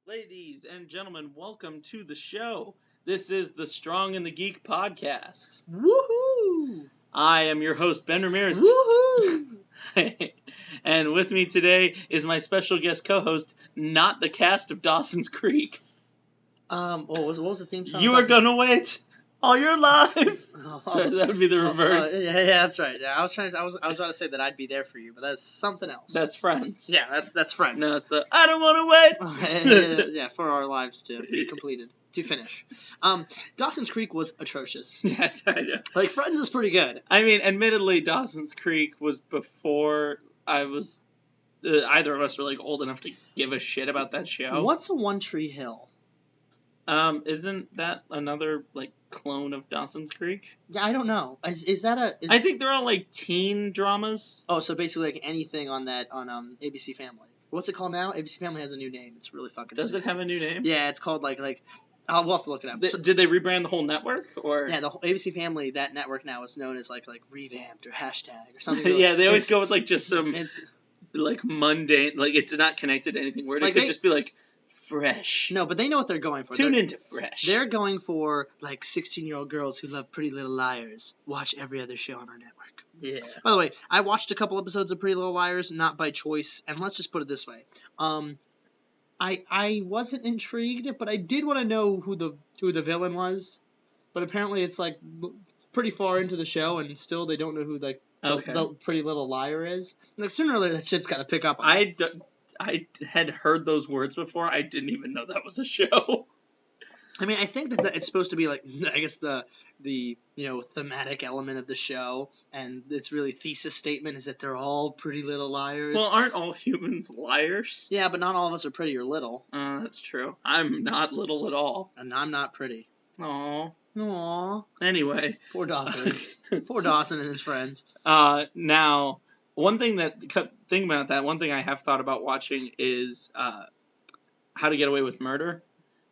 Ladies and gentlemen, welcome to the show. This is the Strong and the Geek podcast. Woohoo! I am your host, Ben Ramirez. Woohoo! And with me today is my special guest co-host, not the cast of Dawson's Creek. What was the theme song? You are gonna wait all your life. Sorry, that would be the reverse. Yeah, that's right. Yeah, I was about to say that I'd be there for you, but that's something else. That's Friends. Yeah, that's Friends. No, it's the I don't want to wait. Yeah, for our lives to be completed, to finish. Dawson's Creek was atrocious. Yes, I know. Like, Friends is pretty good. I mean, admittedly, Dawson's Creek was before I was either of us were like old enough to give a shit about that show. What's a One Tree Hill? Isn't that another like clone of Dawson's Creek? Yeah, I don't know. Is that a? I think they're all like teen dramas. Oh, so basically like anything on ABC Family. What's it called now? ABC Family has a new name. It's really fucking. Does stupid. it have a new name? Yeah, it's called like. We'll have to look it up. Did they rebrand the whole network, or? Yeah, the whole ABC Family, that network now is known as like revamped or hashtag or something. Yeah, they always go with like just some it's like mundane, like it's not connected to anything weird. It could just be like fresh. No, but they know what they're going for. Tune into Fresh. They're going for like 16-year-old girls who love Pretty Little Liars. Watch every other show on our network. Yeah. By the way, I watched a couple episodes of Pretty Little Liars, not by choice, and let's just put it this way. I wasn't intrigued, but I did want to know who the villain was. But apparently it's like pretty far into the show, and still they don't know who the Pretty Little Liar is. Like sooner or later, that shit's got to pick up. I had heard those words before. I didn't even know that was a show. I mean, I think that it's supposed to be like, I guess the thematic element of the show, and its really thesis statement is that they're all pretty little liars. Well, aren't all humans liars? Yeah, but not all of us are pretty or little. That's true. I'm not little at all. And I'm not pretty. Aww. Anyway. Poor Dawson. Poor Dawson and his friends. Now, one thing I have thought about watching is How to Get Away with Murder.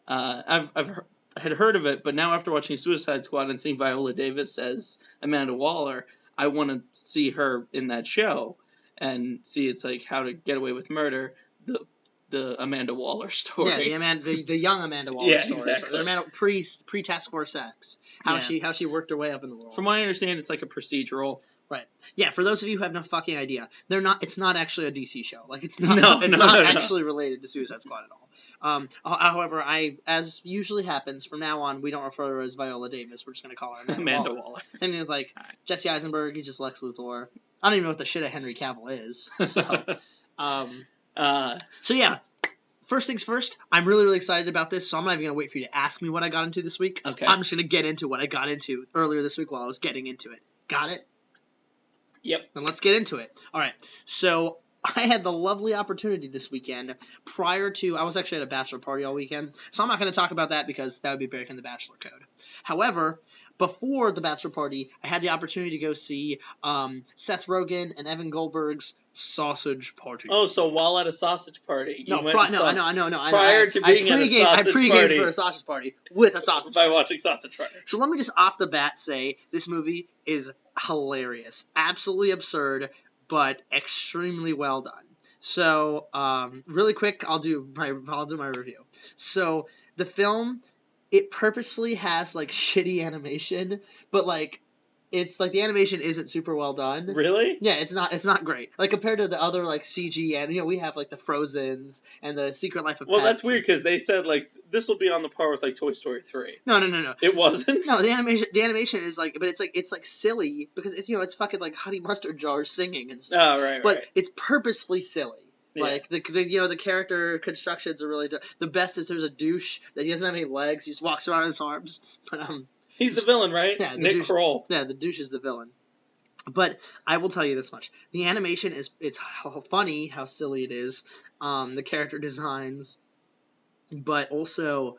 Had heard of it, but now after watching Suicide Squad and seeing Viola Davis as Amanda Waller, I want to see her in that show and see it's like How to Get Away with Murder, the Amanda Waller story. Yeah, the young Amanda Waller story. Exactly. So Amanda pre-Task Force X. How she worked her way up in the world. From what I understand, it's like a procedural. Right. Yeah, for those of you who have no fucking idea, it's not actually a DC show. Like it's not actually related to Suicide Squad at all. However, as usually happens, from now on we don't refer to her as Viola Davis. We're just gonna call her Amanda Waller. Same thing with like Jesse Eisenberg. He's just Lex Luthor. I don't even know what the shit of Henry Cavill is. So yeah, first things first, I'm really, really excited about this, so I'm not even going to wait for you to ask me what I got into this week. Okay. I'm just going to get into what I got into earlier this week while I was getting into it. Got it? Yep. Then let's get into it. All right, so I had the lovely opportunity this weekend I was actually at a bachelor party all weekend, so I'm not going to talk about that because that would be breaking the bachelor code. However, before the bachelor party, I had the opportunity to go see Seth Rogen and Evan Goldberg's Sausage Party. Oh, so while at a sausage party, I know. Prior to being at a sausage I party, pre-gamed for a sausage party with a sausage by watching Sausage Party. So let me just off the bat say this movie is hilarious, absolutely absurd, but extremely well done. So really quick, I'll do my review. So the film, it purposely has like shitty animation, but like it's like the animation isn't super well done. Really? Yeah, it's not great. Like compared to the other like CG and we have like the Frozens and the Secret Life of Pets. Well, that's weird because they said like this will be on the par with like Toy Story 3. No. It wasn't. No, the animation is like, but it's like silly because it's fucking like Honey Mustard Jars singing and stuff. Oh right. But it's purposefully silly. Yeah. Like the character constructions are really the best is there's a douche that he doesn't have any legs. He just walks around in his arms. But he's the villain, right? Yeah, Nick Kroll. Yeah, the douche is the villain. But I will tell you this much: the animation it's funny how silly it is. The character designs, but also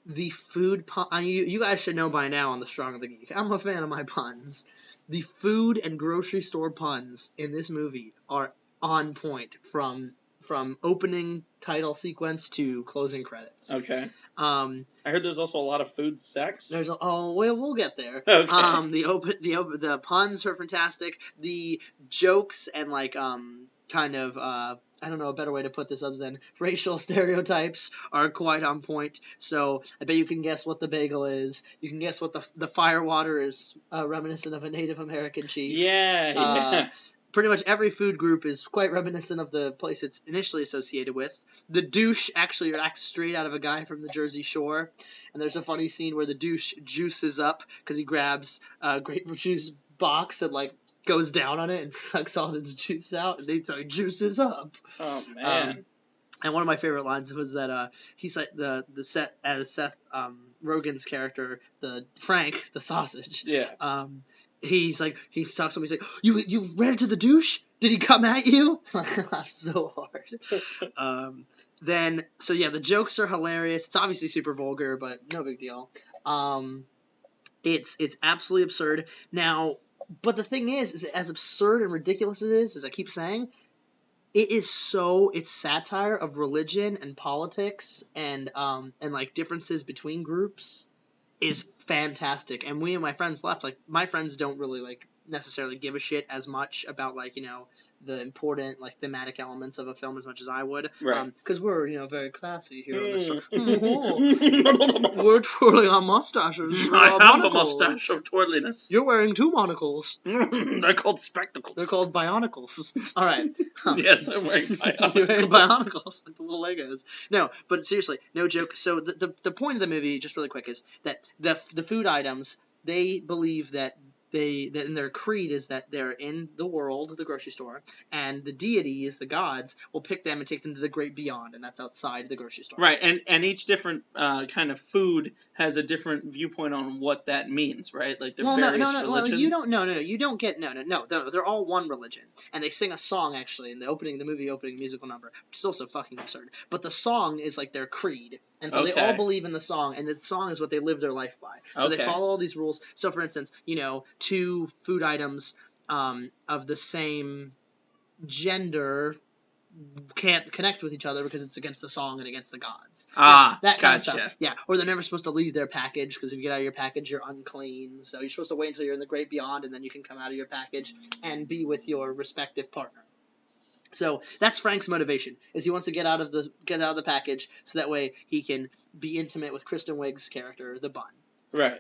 the food. You guys should know by now on the Strong of the Geek. I'm a fan of my puns. The food and grocery store puns in this movie are on point from opening title sequence to closing credits. Okay. I heard there's also a lot of food sex. We'll get there. Okay. The puns are fantastic. The jokes and like kind of I don't know a better way to put this other than racial stereotypes are quite on point. So I bet you can guess what the bagel is. You can guess what the firewater is, reminiscent of a Native American chief. Yeah. Pretty much every food group is quite reminiscent of the place it's initially associated with. The douche actually acts straight out of a guy from the Jersey Shore. And there's a funny scene where the douche juices up because he grabs a grapefruit juice box and, like, goes down on it and sucks all its juice out. And he's like, juices up. Oh, man. And one of my favorite lines was that he's like Seth Rogen's character, the Frank, the sausage. Yeah. He's like, he talks to him, he's like, you ran into the douche? Did he come at you? I laughed so hard. So yeah, the jokes are hilarious. It's obviously super vulgar, but no big deal. It's absolutely absurd. Now, but the thing is as absurd and ridiculous as it is, as I keep saying, it's satire of religion and politics and like differences between groups is fantastic. And we and my friends left, like, my friends don't really, like, necessarily give a shit as much about, like, you know, the important, like, thematic elements of a film as much as I would. Right. Because we're, you know, very classy here on this show. We're twirling our mustaches. I have a mustache of twirliness. You're wearing 2 monocles. They're called spectacles. They're called bionicles. All right. Yes, I'm wearing bionicles. You're wearing bionicles, like the little Legos. No, but seriously, no joke. So the point of the movie, just really quick, is that the food items, they believe that in their creed is that they're in the world, the grocery store, and the deities, the gods, will pick them and take them to the great beyond, and that's outside the grocery store. Right, and each different kind of food has a different viewpoint on what that means, right? Like various religions. Well, you don't get they're all one religion, and they sing a song actually in the movie opening musical number, which is also fucking absurd. But the song is like their creed. And so they all believe in the song, and the song is what they live their life by. So they follow all these rules. So, for instance, you know, 2 food items of the same gender can't connect with each other because it's against the song and against the gods. That kind of stuff. Yeah, or they're never supposed to leave their package because if you get out of your package, you're unclean. So you're supposed to wait until you're in the great beyond, and then you can come out of your package and be with your respective partner. So that's Frank's motivation, is he wants to get out of the package so that way he can be intimate with Kristen Wiig's character, the Bun. Right.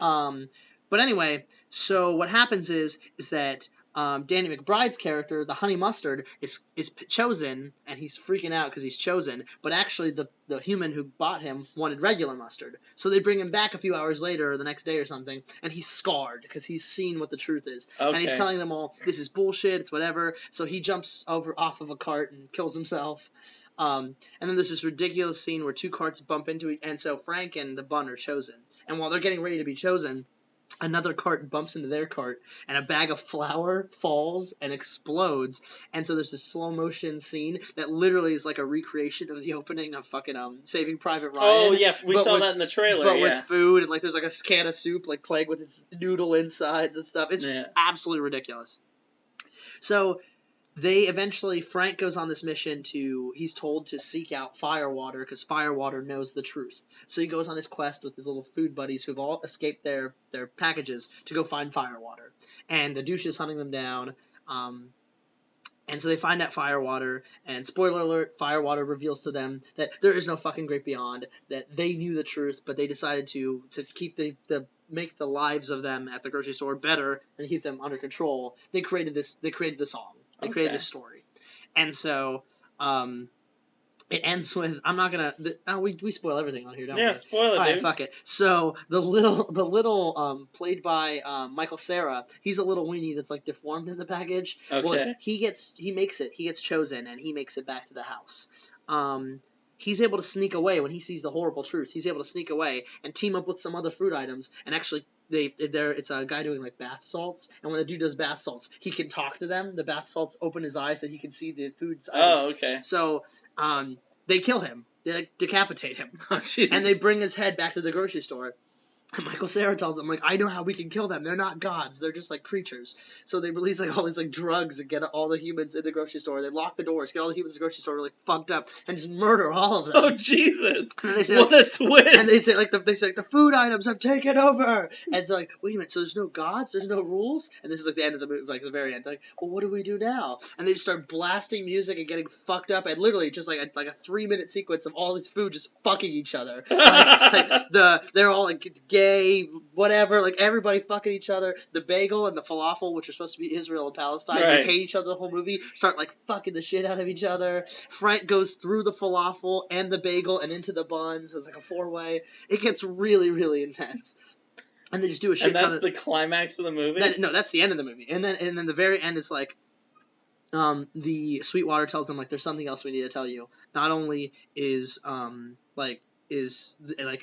But anyway, so what happens is that Danny McBride's character, the Honey Mustard, is chosen, and he's freaking out because he's chosen, but actually the human who bought him wanted regular mustard. So they bring him back a few hours later, or the next day or something, and he's scarred because he's seen what the truth is. Okay. And he's telling them all, this is bullshit, it's whatever. So he jumps off of a cart and kills himself. And then there's this ridiculous scene where 2 carts bump into each, and so Frank and the Bun are chosen. And while they're getting ready to be chosen, another cart bumps into their cart, and a bag of flour falls and explodes. And so there's this slow motion scene that literally is like a recreation of the opening of fucking Saving Private Ryan. Oh yeah, we saw that in the trailer. But with food, and like there's like a can of soup like plagued with its noodle insides and stuff. It's absolutely ridiculous. So Frank goes on this mission he's told to seek out Firewater because Firewater knows the truth. So he goes on his quest with his little food buddies who've all escaped their packages to go find Firewater. And the douche is hunting them down. And so they find out Firewater, and spoiler alert, Firewater reveals to them that there is no fucking great beyond, that they knew the truth, but they decided to keep make the lives of them at the grocery store better and keep them under control. They created the song. They created this story. And so, it ends with, I'm not gonna, we spoil everything on here, don't we? Yeah, spoil it, Alright, fuck it. So, the little, played by, Michael Cera, he's a little weenie that's, like, deformed in the package. Okay. Well, he gets chosen, and he makes it back to the house. He's able to sneak away when he sees the horrible truth. He's able to sneak away and team up with some other food items, and actually, it's a guy doing like bath salts, and when the dude does bath salts, he can talk to them. The bath salts open his eyes that he can see the food's eyes. Oh, okay. So, they kill him. They like decapitate him. Oh, Jesus. And they bring his head back to the grocery store. And Michael Cera tells them, like, I know how we can kill them. They're not gods. They're just, like, creatures. So they release, like, all these, like, drugs and get all the humans in the grocery store. They lock the doors, get all the humans in the grocery store, like, fucked up, and just murder all of them. Oh, Jesus. And they say, What a twist. And they say, like, the food items have taken over. And it's like, wait a minute, so there's no gods? There's no rules? And this is, like, the end of the movie, like, the very end. Like, well, what do we do now? And they just start blasting music and getting fucked up, and literally just, like a 3-minute sequence of all this food just fucking each other. They're all, like, gay, whatever, like, everybody fucking each other. The bagel and the falafel, which are supposed to be Israel and Palestine, Right. they hate each other the whole movie, start, like, fucking the shit out of each other. Frank goes through the falafel and the bagel and into the buns. It was like a 4-way. It gets really, really intense. And they just do a shit And ton that's the climax of the movie? No, that's the end of the movie. And then the very end is like, the Sweetwater tells them, like, there's something else we need to tell you. Not only is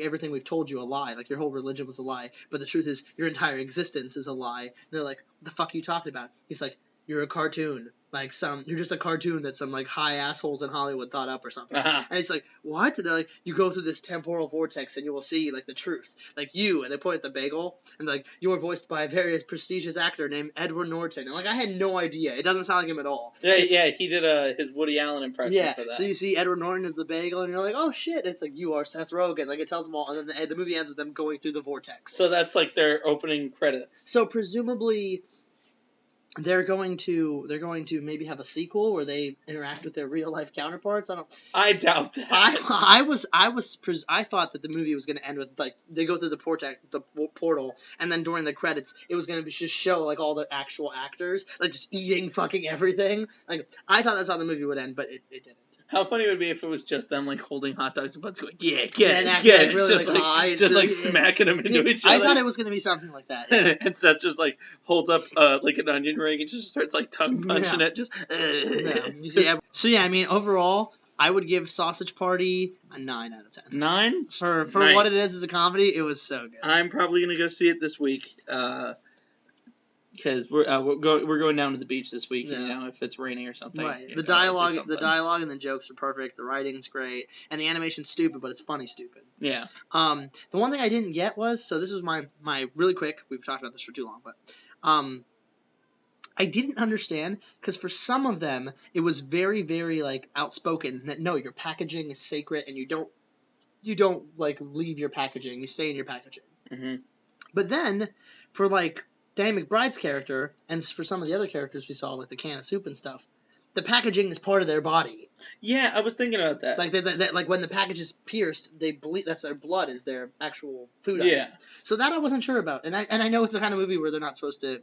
everything we've told you a lie, like your whole religion was a lie, but the truth is your entire existence is a lie. And they're like, what the fuck are you talking about? He's like, you're a cartoon. Like, you're just a cartoon that some, like, high assholes in Hollywood thought up or something. Uh-huh. And it's like, what? And they're like, you go through this temporal vortex and you will see, like, the truth. Like, you, and they point at the bagel, and like, you were voiced by a very prestigious actor named Edward Norton. And, like, I had no idea. It doesn't sound like him at all. Yeah, he did his Woody Allen impression for that. So you see Edward Norton as the bagel, and you're like, oh shit, it's like, you are Seth Rogen. Like, it tells them all, and then the movie ends with them going through the vortex. So that's, like, their opening credits. So presumably they're going to maybe have a sequel where they interact with their real life counterparts. I doubt that. I thought that the movie was going to end with, like, they go through the portal, and then during the credits it was going to just show, like, all the actual actors, like, just eating fucking everything. Like, I thought that's how the movie would end, but it didn't. How funny it would be if it was just them, like, holding hot dogs and buns going, yeah, get Yeah, it, really, just, like, high. just, like, smacking them into each other. I thought it was going to be something like that. Yeah. And Seth just, like, holds up, like, an onion ring and just starts, like, tongue punching it, just, Yeah. So, yeah, I mean, overall, I would give Sausage Party a 9 out of 10. 9? For Nice. what it is as a comedy, it was so good. I'm probably going to go see it this week, because we're going down to the beach this week, Yeah. you know, if it's raining or something. Right. you The know, I'll do dialogue something. and the jokes are perfect. The writing's great, and the animation's stupid, but it's funny stupid. Yeah. The one thing I didn't get was, so this was my really quick. We've talked about this for too long, but I didn't understand, because for some of them it was very, very, like, outspoken that no, your packaging is sacred and you don't like leave your packaging. You stay in your packaging. Mm-hmm. But then for, like, Danny McBride's character, and for some of the other characters we saw, like the can of soup and stuff, the packaging is part of their body. Yeah, I was thinking about that. Like, like when the package is pierced, they bleed. That's their blood is their actual food. Yeah. Item. So that I wasn't sure about, and I know it's the kind of movie where they're not supposed to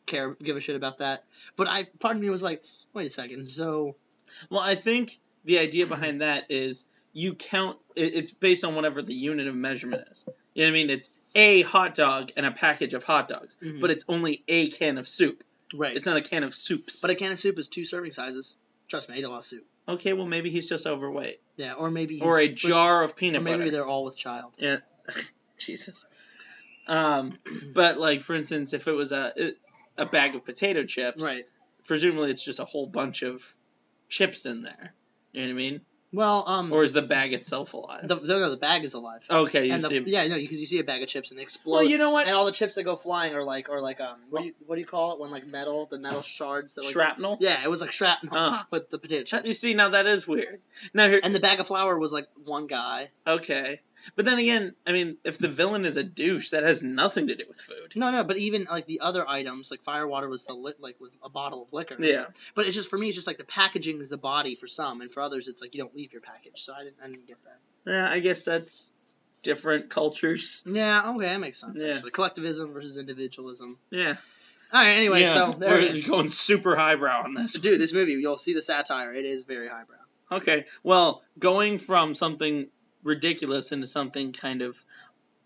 give a shit about that. But part of me was like, wait a second. So, Well, I think the idea behind that is you count. It's based on whatever the unit of measurement is. You know what I mean? It's a hot dog and a package of hot dogs, but it's only a can of soup. right. It's not a can of soups. But a can of soup is 2 serving sizes. Trust me, I ate a lot of soup. Okay, well, maybe he's just overweight. Yeah, or maybe Or a jar of peanut maybe butter. they're all with child. Yeah. Jesus. But, like, for instance, if it was a bag of potato chips, Right. presumably it's just a whole bunch of chips in there. You know what I mean? Well, Or is the bag itself alive? the bag is alive. Okay, And see. because you see a bag of chips and it explodes. Well, you know what? And all the chips that go flying are like what do you call it when, like, the metal shards that, like, Shrapnel? Yeah, it was like shrapnel Oh. with the potato You chips. see, now that is weird. Now here, And the bag of flour was like one guy. okay, but then again, I mean, if the villain is a douche, that has nothing to do with food. No, but even, like, the other items, like firewater was was a bottle of liquor. Yeah. But it's just, for me, it's just like the packaging is the body for some, and for others it's like you don't leave your package. So I didn't get that. Yeah, I guess that's different cultures. Yeah, okay, that makes sense. Yeah. Actually, collectivism versus individualism. Yeah. All right. Anyway, Yeah, so there we're it is. going super highbrow on this. Dude, this movie, you'll see the satire. It is very highbrow. Okay, well, going from something ridiculous into something kind of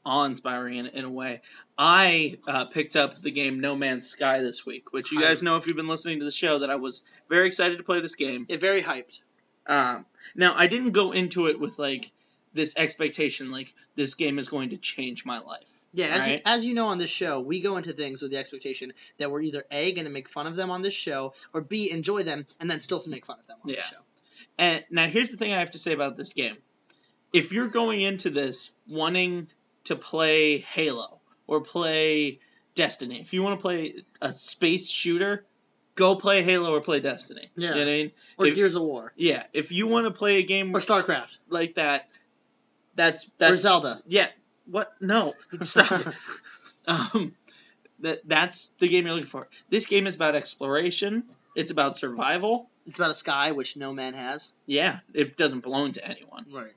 awe-inspiring in a way, I picked up the game No Man's Sky this week, which you guys know if you've been listening to the show that I was very excited to play this game. Yeah, very hyped. Now, I didn't go into it with, like, this expectation, like, this game is going to change my life. Yeah, right? as you know on this show, we go into things with the expectation that we're either A, going to make fun of them on this show, or B, enjoy them, and then still to make fun of them on the show. And now here's the thing I have to say about this game. If you're going into this wanting to play Halo or play Destiny. If you want to play a space shooter, go play Halo or play Destiny. Yeah. You know what I mean? Or Gears of War. Yeah. If you want to play a game or StarCraft like that, that's or Zelda. Yeah. What? No. Stop it. That's the game you're looking for. This game is about exploration. It's about survival. It's about a sky which no man has. Yeah, it doesn't belong to anyone. Right.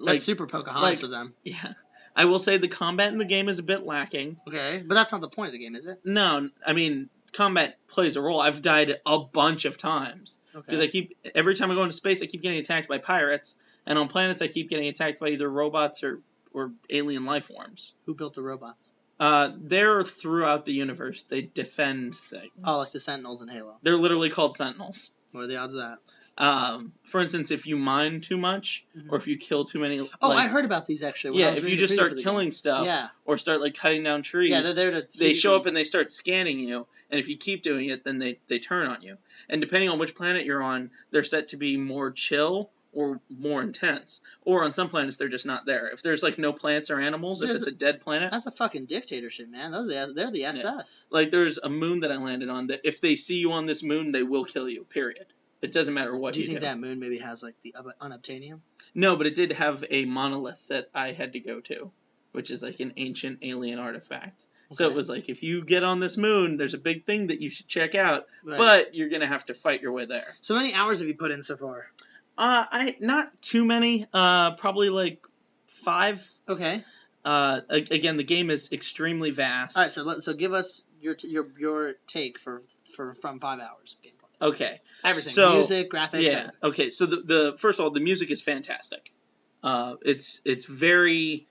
That's super Pocahontas of them. Yeah. I will say the combat in the game is a bit lacking. Okay, but that's not the point of the game, is it? No, I mean, combat plays a role. I've died a bunch of times. Because every time I go into space, I keep getting attacked by pirates. And on planets, I keep getting attacked by either robots or alien life forms. Who built the robots? They're throughout the universe. They defend things. Oh, like the Sentinels in Halo. They're literally called Sentinels. What are the odds of that? For instance, if you mine too much, or if you kill too many... I heard about these, actually. Yeah, if you just start killing stuff, or start, cutting down trees, they're there to... They show up and they start scanning you, and if you keep doing it, then they turn on you. And depending on which planet you're on, they're set to be more chill or more intense. Or on some planets, they're just not there. If there's, no plants or animals, if it's a dead planet... That's a fucking dictatorship, man. They're the SS. Yeah. There's a moon that I landed on that if they see you on this moon, they will kill you, period. It doesn't matter what you do. Do you think that moon maybe has, the unobtainium? No, but it did have a monolith that I had to go to, which is, an ancient alien artifact. Okay. So it was if you get on this moon, there's a big thing that you should check out, but you're going to have to fight your way there. So how many hours have you put in so far? Not too many. Probably 5. Okay. Again, the game is extremely vast. All right, so give us your take from 5 hours of gameplay. Okay. Everything. So, music, graphics. Yeah. Okay. So the first of all, the music is fantastic. It's very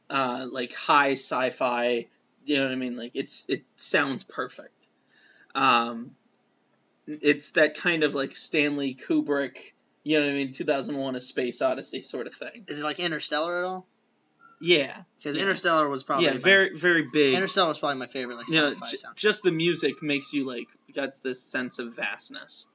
high sci-fi. You know what I mean? It sounds perfect. It's that kind of Stanley Kubrick. You know what I mean? 2001: A Space Odyssey sort of thing. Is it like Interstellar at all? Yeah. Because Interstellar was probably very very big. Interstellar was probably my favorite sci-fi soundtrack. Just the music makes you got this sense of vastness.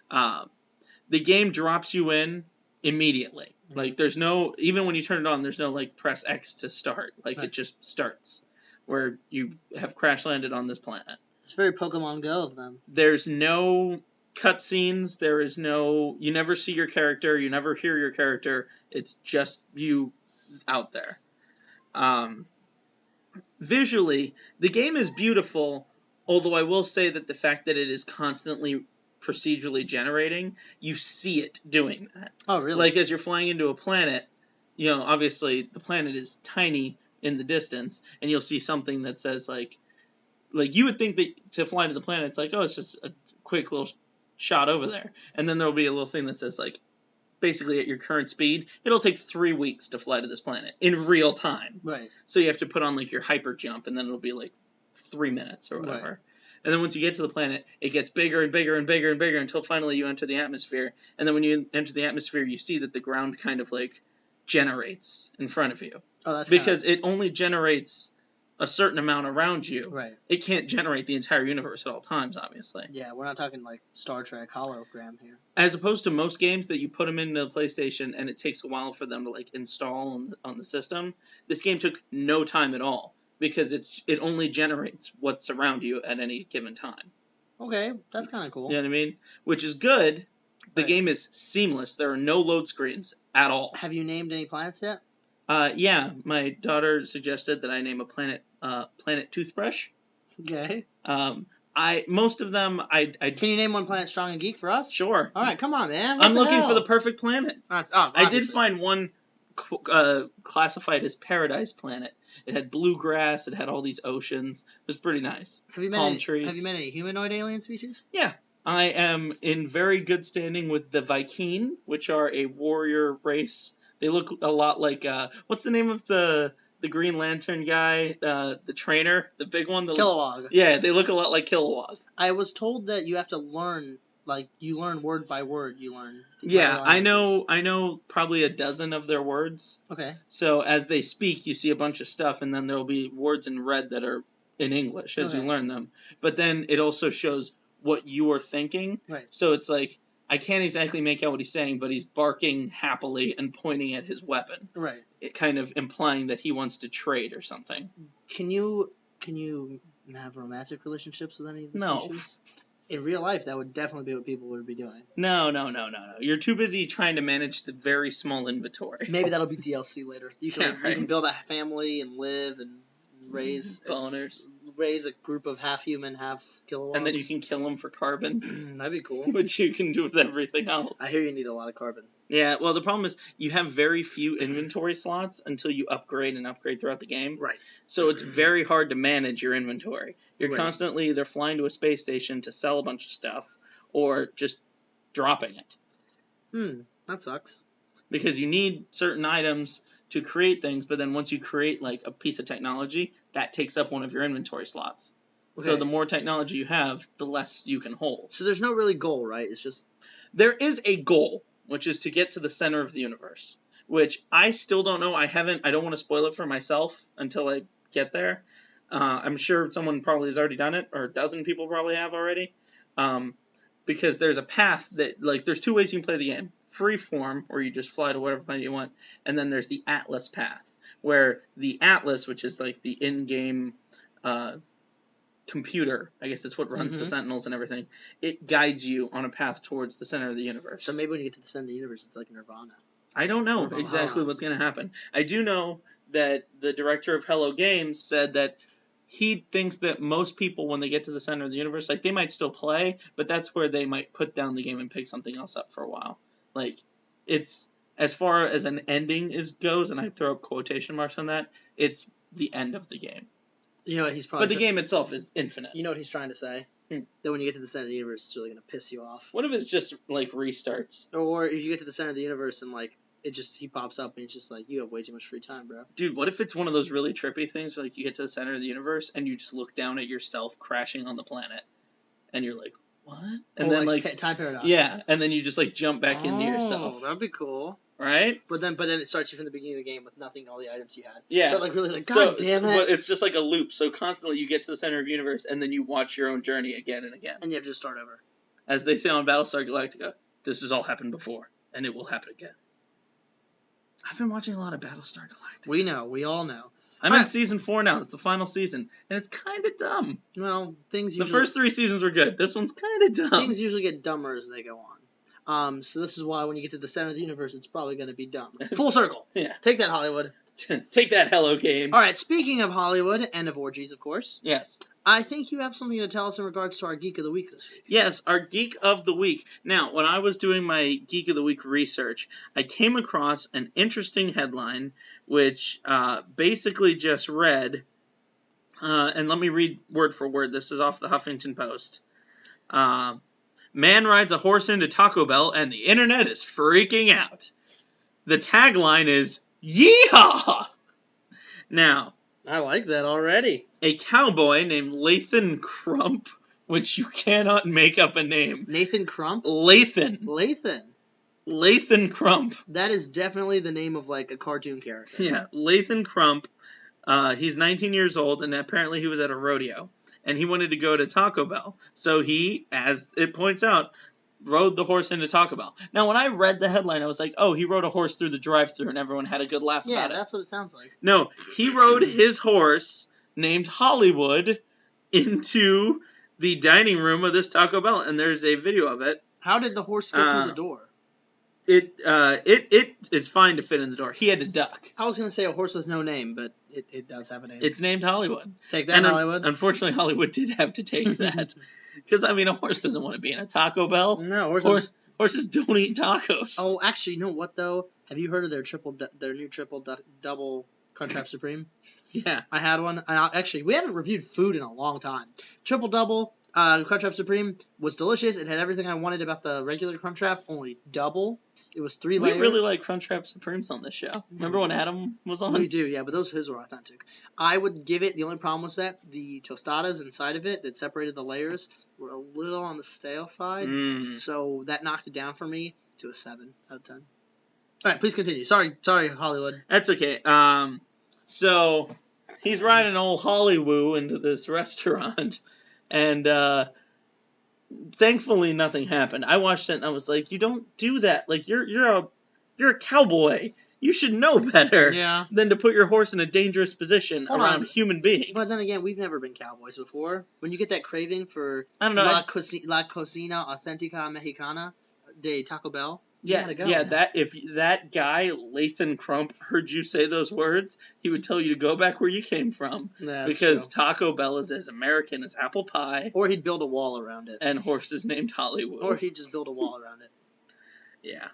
The game drops you in immediately. Mm-hmm. There's no, even when you turn it on, there's no press X to start. It just starts where you have crash landed on this planet. It's very Pokemon Go of them. There's no cutscenes. There is no, you never see your character. You never hear your character. It's just you out there. Visually, the game is beautiful, although I will say that the fact that it is constantly procedurally generating, you see it doing that. Oh, really? As you're flying into a planet, obviously the planet is tiny in the distance, and you'll see something that says you would think that to fly to the planet, it's it's just a quick little shot over there, and then there'll be a little thing that says basically at your current speed, it'll take 3 weeks to fly to this planet in real time. Right. So you have to put on your hyper jump, and then it'll be 3 minutes or whatever. Right. And then once you get to the planet, it gets bigger and bigger and bigger and bigger until finally you enter the atmosphere. And then when you enter the atmosphere, you see that the ground kind of generates in front of you. Oh, that's because it only generates a certain amount around you. Right. It can't generate the entire universe at all times, obviously. Yeah, we're not talking Star Trek hologram here. As opposed to most games that you put them into the PlayStation and it takes a while for them to install on the system. This game took no time at all. Because it only generates what's around you at any given time. Okay, that's kind of cool. You know what I mean? Which is good. The game is seamless. There are no load screens at all. Have you named any planets yet? Yeah, my daughter suggested that I name a planet Toothbrush. Okay. Most of them I Can you name one planet Strong and Geek for us? Sure. All right, come on, man. I'm looking for the perfect planet. I did find one classified as Paradise Planet. It had bluegrass. It had all these oceans. It was pretty nice. Palm trees. Have you met any humanoid alien species? Yeah. I am in very good standing with the Viking, which are a warrior race. They look a lot like, what's the name of the Green Lantern guy? The trainer? The big one? Kilowog. Yeah, they look a lot like Kilowog. I was told that you have to learn... you learn word by word, you learn... Yeah, I know probably a dozen of their words. Okay. So as they speak, you see a bunch of stuff, and then there'll be words in red that are in English as you learn them. But then it also shows what you are thinking. Right. So it's I can't exactly make out what he's saying, but he's barking happily and pointing at his weapon. Right. It kind of implying that he wants to trade or something. Can you have romantic relationships with any of the No. species? In real life, that would definitely be what people would be doing. No. You're too busy trying to manage the very small inventory. Maybe that'll be DLC later. You can build a family and live and raise boners. Raise a group of half human, half kilowatts. And then you can kill them for carbon. That'd be cool. Which you can do with everything else. I hear you need a lot of carbon. Yeah, well, the problem is you have very few inventory slots until you upgrade throughout the game. Right. So it's very hard to manage your inventory. You're Right. constantly either flying to a space station to sell a bunch of stuff or just dropping it. That sucks. Because you need certain items to create things, but then once you create like a piece of technology, that takes up one of your inventory slots. Okay. So the more technology you have, the less you can hold. So there's no really goal, right? It's just... There is a goal, which is to get to the center of the universe, which I still don't know. I don't want to spoil it for myself until I get there. I'm sure someone probably has already done it, or a dozen people probably have already. Because there's a path that, like, there's two ways you can play the game. Freeform, where you just fly to whatever planet you want, and then there's the Atlas path, where the Atlas, which is like the in-game computer, I guess that's what runs the Sentinels and everything, it guides you on a path towards the center of the universe. So maybe when you get to the center of the universe, it's like Nirvana. I don't know exactly what's going to happen. I do know that the director of Hello Games said that he thinks that most people, when they get to the center of the universe, like, they might still play, but that's where they might put down the game and pick something else up for a while. Like, it's, as far as an ending goes, and I throw up quotation marks on that, it's the end of the game. You know what he's probably... But the game itself is infinite. You know what he's trying to say? That when you get to the center of the universe, it's really going to piss you off. What if it's just, like, restarts? Or if you get to the center of the universe and, like, he pops up and it's just like, you have way too much free time, bro. Dude, what if it's one of those really trippy things where, like, you get to the center of the universe and you just look down at yourself crashing on the planet and you're like, what? And then, like time paradox. Yeah, and then you just, like, jump back into yourself. Oh, that'd be cool. Right? But then it starts you from the beginning of the game with nothing, all the items you had. Yeah. So, like, really, like, God damn it. But it's just like a loop. So constantly you get to the center of the universe and then you watch your own journey again and again. And you have to just start over. As they say on Battlestar Galactica, this has all happened before, and it will happen again. I've been watching a lot of Battlestar Galactica. We know. We all know. I'm in season 4 now. It's the final season. And it's kind of dumb. Well, things usually... The first 3 seasons were good. This one's kind of dumb. Things usually get dumber as they go on. So this is why when you get to the center of the universe, it's probably going to be dumb. Full circle. Yeah. Take that, Hollywood. Take that, Hello Games. All right, speaking of Hollywood and of orgies, of course. Yes. I think you have something to tell us in regards to our Geek of the Week this week. Yes, our Geek of the Week. Now, when I was doing my Geek of the Week research, I came across an interesting headline, which basically just read, and let me read word for word. This is off the Huffington Post. Man rides a horse into Taco Bell, and the internet is freaking out. The tagline is, Yeehaw! Now, I like that already. A cowboy named Lathan Crump, which you cannot make up a name. Nathan Crump? Lathan. Lathan Crump. That is definitely the name of, like, a cartoon character. Yeah, Lathan Crump. He's 19 years old, and apparently he was at a rodeo. And he wanted to go to Taco Bell. So he, as it points out, rode the horse into Taco Bell. Now, when I read the headline, I was like, oh, he rode a horse through the drive-thru, and everyone had a good laugh about it. Yeah, that's what it sounds like. No, he rode his horse, named Hollywood, into the dining room of this Taco Bell, and there's a video of it. How did the horse get through the door? It is fine to fit in the door. He had to duck. I was going to say a horse with no name, but it does have a name. It's named Hollywood. Take that, Hollywood. Unfortunately, Hollywood did have to take that. Because, I mean, a horse doesn't want to be in a Taco Bell. No, horses don't eat tacos. Oh, actually, you know what, though? Have you heard of their new double Crunchwrap Supreme? Yeah. I had one. Actually, we haven't reviewed food in a long time. Triple double Crunchwrap Supreme was delicious. It had everything I wanted about the regular Crunchwrap, only double. It was 3 layers. We really like Crunchwrap Supremes on this show. Remember when Adam was on? We do, yeah, but his were authentic. I would give it, the only problem was that the tostadas inside of it that separated the layers were a little on the stale side, so that knocked it down for me to a 7 out of 10. All right, please continue. Sorry, Hollywood. That's okay. So he's riding old Hollywoo into this restaurant, and thankfully nothing happened. I watched it and I was like, you don't do that. Like you're a cowboy. You should know better Yeah. than to put your horse in a dangerous position Hold around on. human beings. But then again, we've never been cowboys before. When you get that craving for I don't know. La Cocina Authentica Mexicana de Taco Bell, you Yeah, gotta go, yeah. man. That if that guy Lathan Crump heard you say those words, he would tell you to go back where you came from That's because true. Taco Bell is as American as apple pie Or he'd build a wall around it. and horses named Hollywood. Or he'd just build a wall around it. Yeah.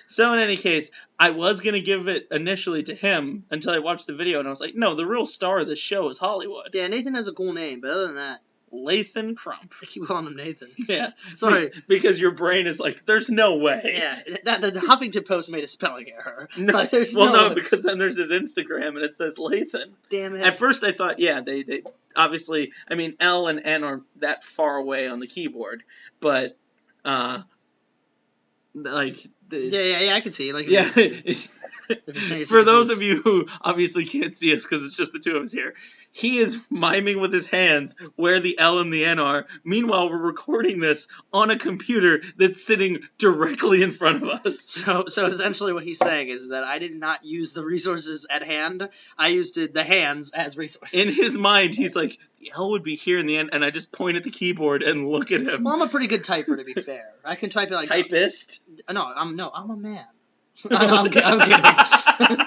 So in any case, I was gonna give it initially to him until I watched the video and I was like, no, the real star of this show is Hollywood. Yeah, Nathan has a cool name, but other than that, Lathan Crump. I keep calling him Nathan. Yeah. Sorry. Because your brain is like, there's no way. Yeah, the Huffington Post made a spelling error. No, Like, there's no, because then there's his Instagram and it says Lathan. Damn it. At first I thought, yeah, they obviously, I mean, L and N are that far away on the keyboard, but, like... Yeah, I can see. Like, Yeah. if For those of you who obviously can't see us because it's just the two of us here, he is miming with his hands where the L and the N are. Meanwhile, we're recording this on a computer that's sitting directly in front of us. So essentially what he's saying is that I did not use the resources at hand. I used the hands as resources. In his mind, he's like, the L would be here in the end, and I just point at the keyboard and look at him. Well, I'm a pretty good typer, to be fair. I can type it like... Typist? No, I'm a man. I'm kidding.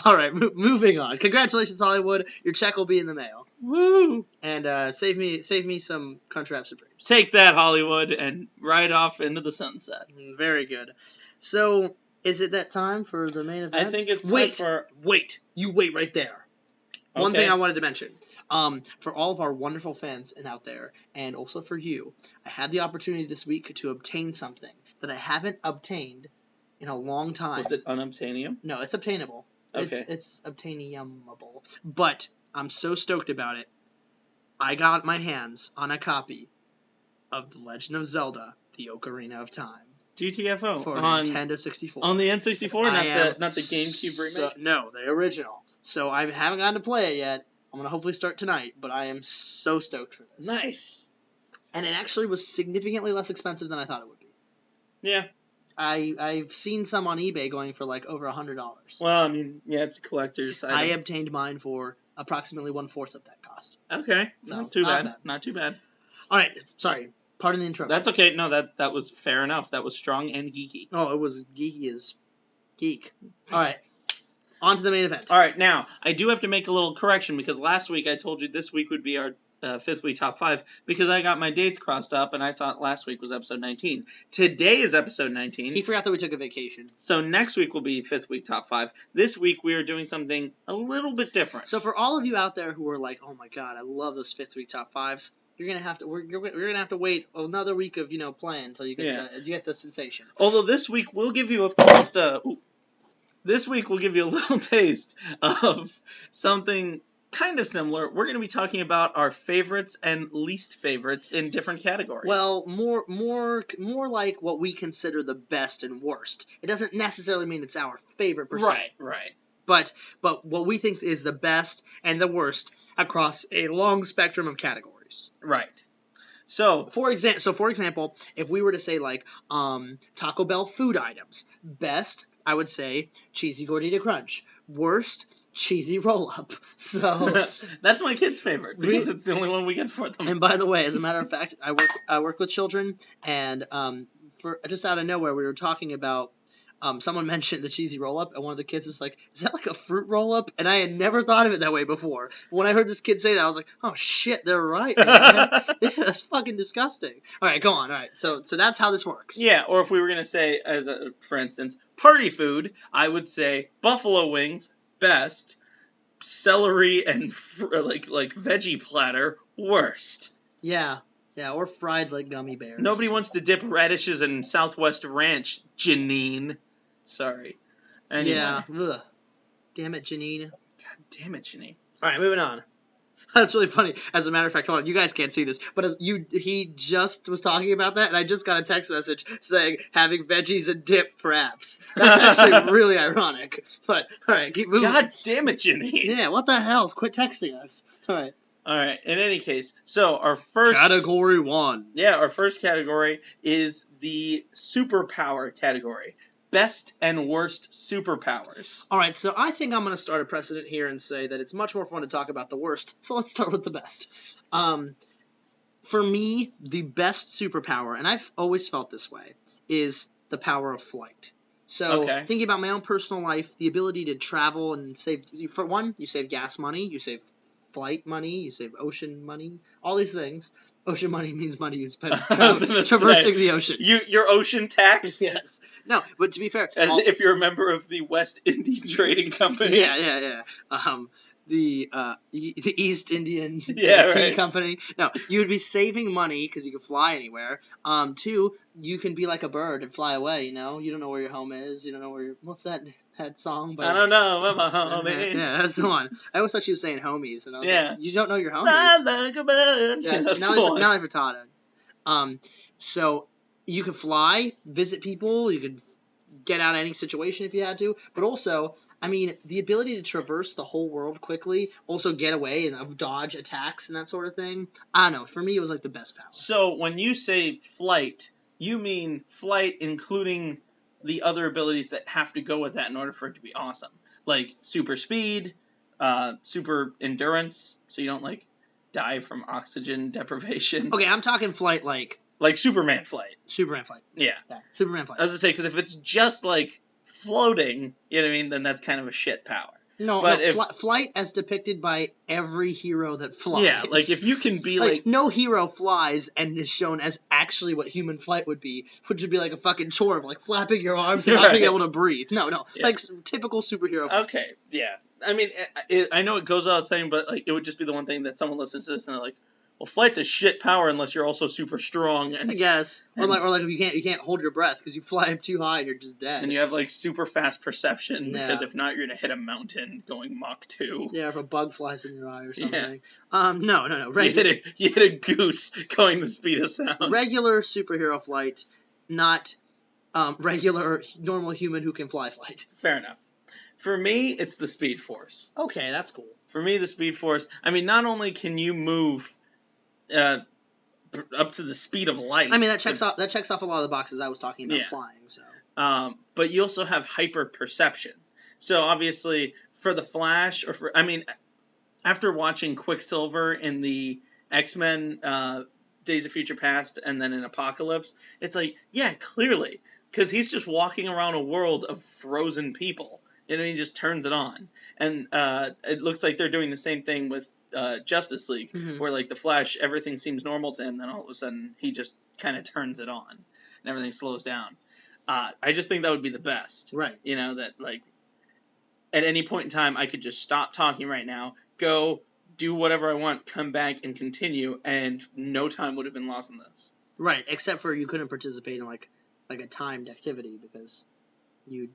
All right, moving on. Congratulations, Hollywood. Your check will be in the mail. Woo! And save me some Crunchwrap Supremes. Take that, Hollywood, and ride off into the sunset. Very good. So, is it that time for the main event? I think it's wait. You wait right there. Okay. One thing I wanted to mention. For all of our wonderful fans and out there, and also for you, I had the opportunity this week to obtain something that I haven't obtained in a long time. Was it unobtainium? No, it's obtainable. Okay. It's obtainiumable. But I'm so stoked about it. I got my hands on a copy of The Legend of Zelda: The Ocarina of Time GTFO for on Nintendo 64. on the N64, not the GameCube remake. No, the original. So I haven't gotten to play it yet. I'm gonna hopefully start tonight, but I am so stoked for this. Nice. And it actually was significantly less expensive than I thought it would be. Yeah. I've seen some on eBay going for like over $100. Well, I mean, yeah, it's a collector's item. I obtained mine for approximately 1/4 of that cost. Okay, So, not too not bad. Not too bad. All right, sorry. Pardon the intro. That's okay. No, that was fair enough. That was strong and geeky. Oh, it was geeky as geek. All right, on to the main event. All right, now I do have to make a little correction because last week I told you this week would be our fifth week top 5 because I got my dates crossed up and I thought last week was episode 19. Today is episode 19. He forgot that we took a vacation. So next week will be fifth week top 5. This week we are doing something a little bit different. So for all of you out there who are like, "Oh my god, I love those fifth week top 5s," you're gonna have to we're gonna have to wait another week of playing until you get the sensation. Although this week we'll give you this week we'll give you a little taste of something kind of similar. We're going to be talking about our favorites and least favorites in different categories. Well, more like what we consider the best and worst. It doesn't necessarily mean it's our favorite per se. Right. But what we think is the best and the worst across a long spectrum of categories. Right. So, for example, if we were to say like Taco Bell food items, best, I would say cheesy gordita crunch. Worst, cheesy roll-up. So that's my kid's favorite because it's the only one we get for them. And by the way, as a matter of fact, I work with children, and for just out of nowhere, we were talking about someone mentioned the cheesy roll-up, and one of the kids was like, "Is that like a fruit roll-up?" And I had never thought of it that way before. When I heard this kid say that, I was like, "Oh shit, they're right, man." That's fucking disgusting. All right, go on. All right, so that's how this works. Yeah, or if we were gonna say, for instance, party food, I would say buffalo wings. Best, celery and like veggie platter, worst. Yeah, or fried like gummy bears. Nobody wants to dip radishes in Southwest Ranch, Janine. Sorry. Anyway. Yeah. Ugh. Damn it, Janine. God damn it, Janine. All right, moving on. That's really funny. As a matter of fact, hold on, you guys can't see this, but he just was talking about that, and I just got a text message saying having veggies and dip for apps. That's actually really ironic. But all right, keep moving. God damn it, Janine. Yeah, what the hell? Quit texting us. All right. All right. In any case, so our first Category 1. Yeah, our first category is the superpower category. Best and worst superpowers. All right, so I think I'm going to start a precedent here and say that it's much more fun to talk about the worst. So let's start with the best. For me, the best superpower, and I've always felt this way, is the power of flight. So, thinking about my own personal life, the ability to travel and save, for one, you save gas money, you save flight money, you save ocean money, all these things. Ocean money means money you spend traversing the ocean. Your ocean tax? Yes. No, but to be fair... As if you're a member of the West Indian Trading Company. Yeah. The East Indian Tea Company. No, you would be saving money because you can fly anywhere. 2, you can be like a bird and fly away. You know, you don't know where your home is. You don't know where your what's that song? I don't know where my home is. Yeah, that's the one. I always thought she was saying homies, and I was like, you don't know your homies. I like a bird. Yeah, that's Nelly Furtado. So you could fly, visit people. You could get out of any situation if you had to, but also, I mean, the ability to traverse the whole world quickly, also get away and dodge attacks and that sort of thing. I don't know. For me, it was like the best power. So when you say flight, you mean flight including the other abilities that have to go with that in order for it to be awesome, like super speed, super endurance, so you don't like die from oxygen deprivation. Okay, I'm talking flight like Superman flight. Superman flight. Yeah. Superman flight. I was going to say, because if it's just, like, floating, you know what I mean, then that's kind of a shit power. No, flight as depicted by every hero that flies. Yeah, like, if you can be, like... no hero flies and is shown as actually what human flight would be, which would be, like, a fucking chore of, like, flapping your arms and not being able to breathe. No. Yeah. Like, typical superhero flight. Okay, yeah. I mean, I know it goes without saying, but, like, it would just be the one thing that someone listens to this and they're like, well, flight's a shit power unless you're also super strong. And, I guess. Or like if you can't hold your breath because you fly up too high and you're just dead. And you have like super fast perception because if not, you're gonna hit a mountain going Mach 2. Yeah, if a bug flies in your eye or something. Yeah. No. You hit a goose going the speed of sound. Regular superhero flight, not regular normal human who can fly flight. Fair enough. For me, it's the Speed Force. Okay, that's cool. For me, the Speed Force. I mean, not only can you move up to the speed of light. I mean, that checks off a lot of the boxes I was talking about flying. So, but you also have hyper perception. So obviously, for the Flash, after watching Quicksilver in the X-Men Days of Future Past and then in Apocalypse, it's like, yeah, clearly, because he's just walking around a world of frozen people, and he just turns it on. And it looks like they're doing the same thing with Justice League, where like the Flash, everything seems normal to him, then all of a sudden he just kind of turns it on and everything slows down. I just think that would be the best. Right. You know, that like at any point in time I could just stop talking right now, go do whatever I want, come back and continue, and no time would have been lost in this. Right, except for you couldn't participate in like a timed activity because you'd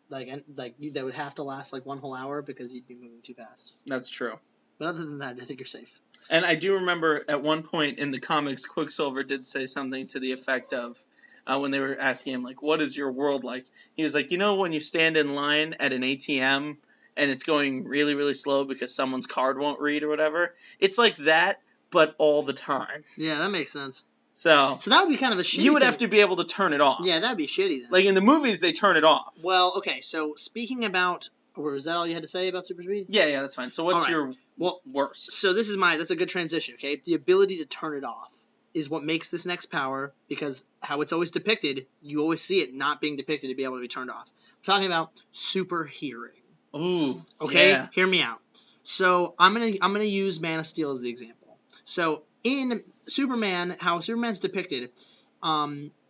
that would have to last like one whole hour because you'd be moving too fast. That's true. But other than that, I think you're safe. And I do remember at one point in the comics, Quicksilver did say something to the effect of, when they were asking him, like, what is your world like? He was like, you know when you stand in line at an ATM and it's going really, really slow because someone's card won't read or whatever? It's like that, but all the time. Yeah, that makes sense. So that would be kind of a shitty You would have to be able to turn it off. Yeah, that'd be shitty then. Like in the movies, they turn it off. Well, okay, so speaking about... Or is that all you had to say about super speed? Yeah, that's fine. So what's your worst? So that's a good transition, okay? The ability to turn it off is what makes this next power, because how it's always depicted, you always see it not being depicted to be able to be turned off. I'm talking about super hearing. Ooh, okay? Yeah. Hear me out. So I'm gonna use Man of Steel as the example. So in Superman, how Superman's depicted,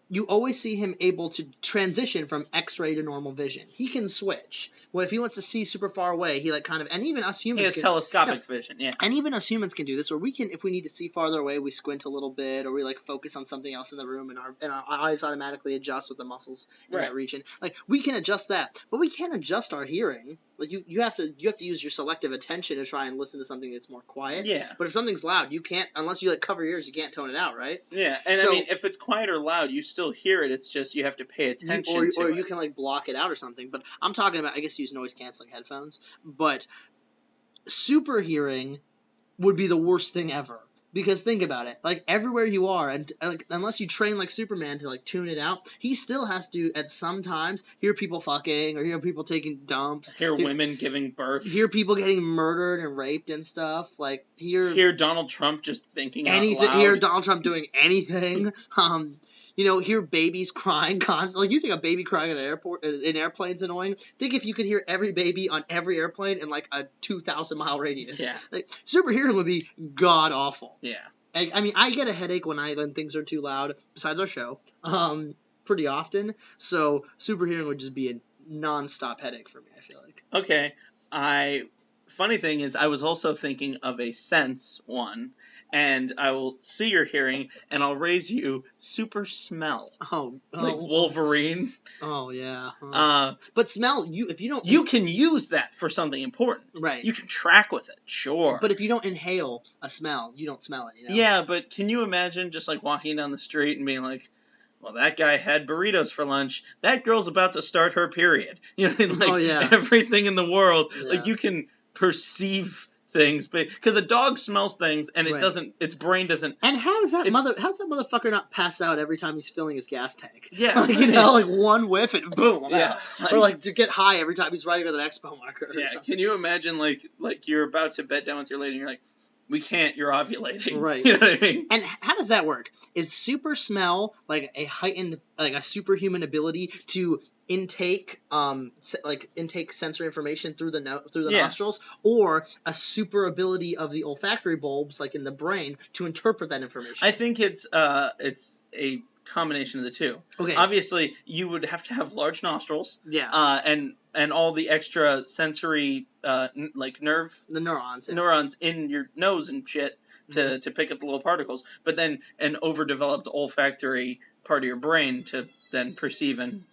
you always see him able to transition from X-ray to normal vision. He can switch. Well, if he wants to see super far away, he and even us humans. He has telescopic vision, yeah. And even us humans can do this, where we can, if we need to see farther away, we squint a little bit, or we focus on something else in the room, and our eyes automatically adjust with the muscles in that region. Like we can adjust that, but we can't adjust our hearing. Like you have to use your selective attention to try and listen to something that's more quiet. Yeah. But if something's loud, you can't, unless you cover your ears, you can't tone it out, right? Yeah, and I mean, if it's quiet or loud, you still hear it. It's just you have to pay attention to it. Or you can block it out or something. But I'm talking about, I guess, use noise canceling headphones. But super hearing would be the worst thing ever. Because think about it, like everywhere you are, and like unless you train like Superman to like tune it out, he still has to at some times hear people fucking or hear people taking dumps, hear women giving birth, hear people getting murdered and raped and stuff. Like hear Donald Trump just thinking anything, out loud. hear Donald Trump doing anything. Hear babies crying constantly. Like, you think a baby crying in an airport, in airplanes annoying? Think if you could hear every baby on every airplane in, like, a 2,000-mile radius. Yeah. Like, superhero would be god-awful. Yeah. I mean, I get a headache when things are too loud, besides our show, pretty often. So, superhero would just be a non-stop headache for me, I feel like. Okay. Funny thing is, I was also thinking of a sense one, and I will see your hearing, and I'll raise you super smell. Oh. Like Wolverine. Oh, yeah. But smell, if you don't... You can use that for something important. Right. You can track with it, sure. But if you don't inhale a smell, you don't smell it, Yeah, but can you imagine just, like, walking down the street and being like, well, that guy had burritos for lunch. That girl's about to start her period. You know, like, everything in the world. Yeah. Like, you can perceive things, because a dog smells things and it doesn't, its brain doesn't. And how's that motherfucker not pass out every time he's filling his gas tank? Yeah, like one whiff and boom. Yeah, or like to get high every time he's riding with an expo marker. Yeah, can you imagine like you're about to bed down with your lady and you're like, we can't, you're ovulating. Right. You know what I mean? And how does that work? Is super smell like a heightened, like a superhuman ability to intake sensory information through the nostrils, or a super ability of the olfactory bulbs, like in the brain, to interpret that information? I think it's a combination of the two. Okay. Obviously, you would have to have large nostrils. Yeah. And all the extra sensory like neurons in your nose and shit to pick up the little particles. But then an overdeveloped olfactory part of your brain to then perceive and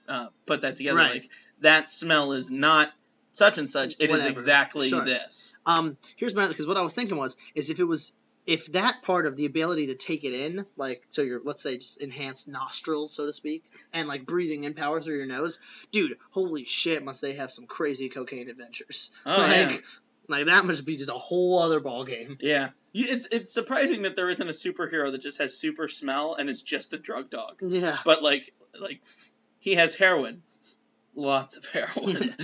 put that together. Right. Like, that smell is not such and such. It is exactly this. Here's because what I was thinking if that part of the ability to take it in, like, so your, let's say, just enhanced nostrils, so to speak, and, like, breathing in power through your nose, dude, holy shit, must they have some crazy cocaine adventures. Like, that must be just a whole other ballgame. Yeah. It's surprising that there isn't a superhero that just has super smell and is just a drug dog. Yeah. But, like he has heroin. Lots of heroin.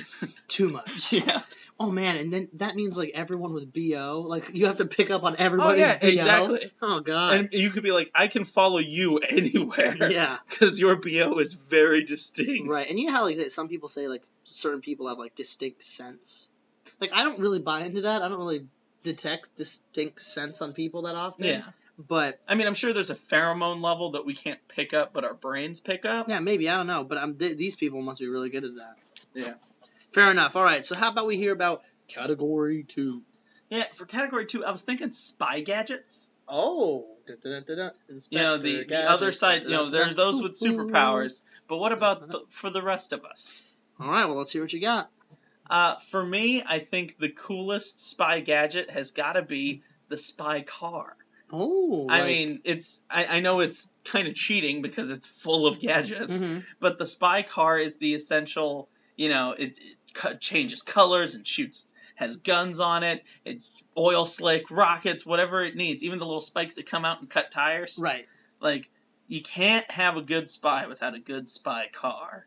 Too much. Yeah. Oh, man, and then that means, like, everyone with BO, like, you have to pick up on everybody's BO. Exactly. Oh, God. And you could be like, I can follow you anywhere. Yeah. Because your BO is very distinct. Right, and you know how, like, some people say, like, certain people have, like, distinct scents? Like, I don't really buy into that. I don't really detect distinct scents on people that often. Yeah. But I mean, I'm sure there's a pheromone level that we can't pick up, but our brains pick up. Yeah, maybe. I don't know. But these people must be really good at that. Yeah. Fair enough. All right. So how about we hear about Category 2? Yeah, for Category 2, I was thinking spy gadgets. Oh. You know, the other side, you know, there's those with superpowers. But what about for the rest of us? All right. Well, let's hear what you got. For me, I think the coolest spy gadget has got to be the spy car. Oh, I mean, I know it's kind of cheating because it's full of gadgets, but the spy car is the essential, you know, it changes colors and has guns on it, oil slick, rockets, whatever it needs, even the little spikes that come out and cut tires. Right. Like, you can't have a good spy without a good spy car.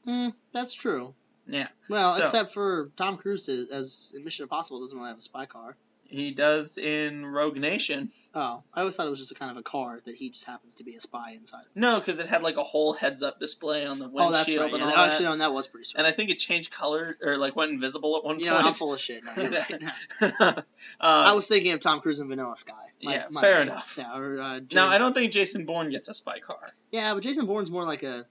That's true. Yeah. Well, except for Tom Cruise, as in Mission Impossible, doesn't really have a spy car. He does in Rogue Nation. Oh, I always thought it was just a kind of a car that he just happens to be a spy inside of. No, because it had like a whole heads-up display on the windshield. Oh, that's right. And Yeah, all actually, no, that was pretty sweet. And I think it changed color, or like went invisible at one point. You know, I'm full of shit. No, you're right. I was thinking of Tom Cruise in Vanilla Sky. Fair enough. Yeah, or, no, I don't think Jason Bourne gets a spy car. Yeah, but Jason Bourne's more like a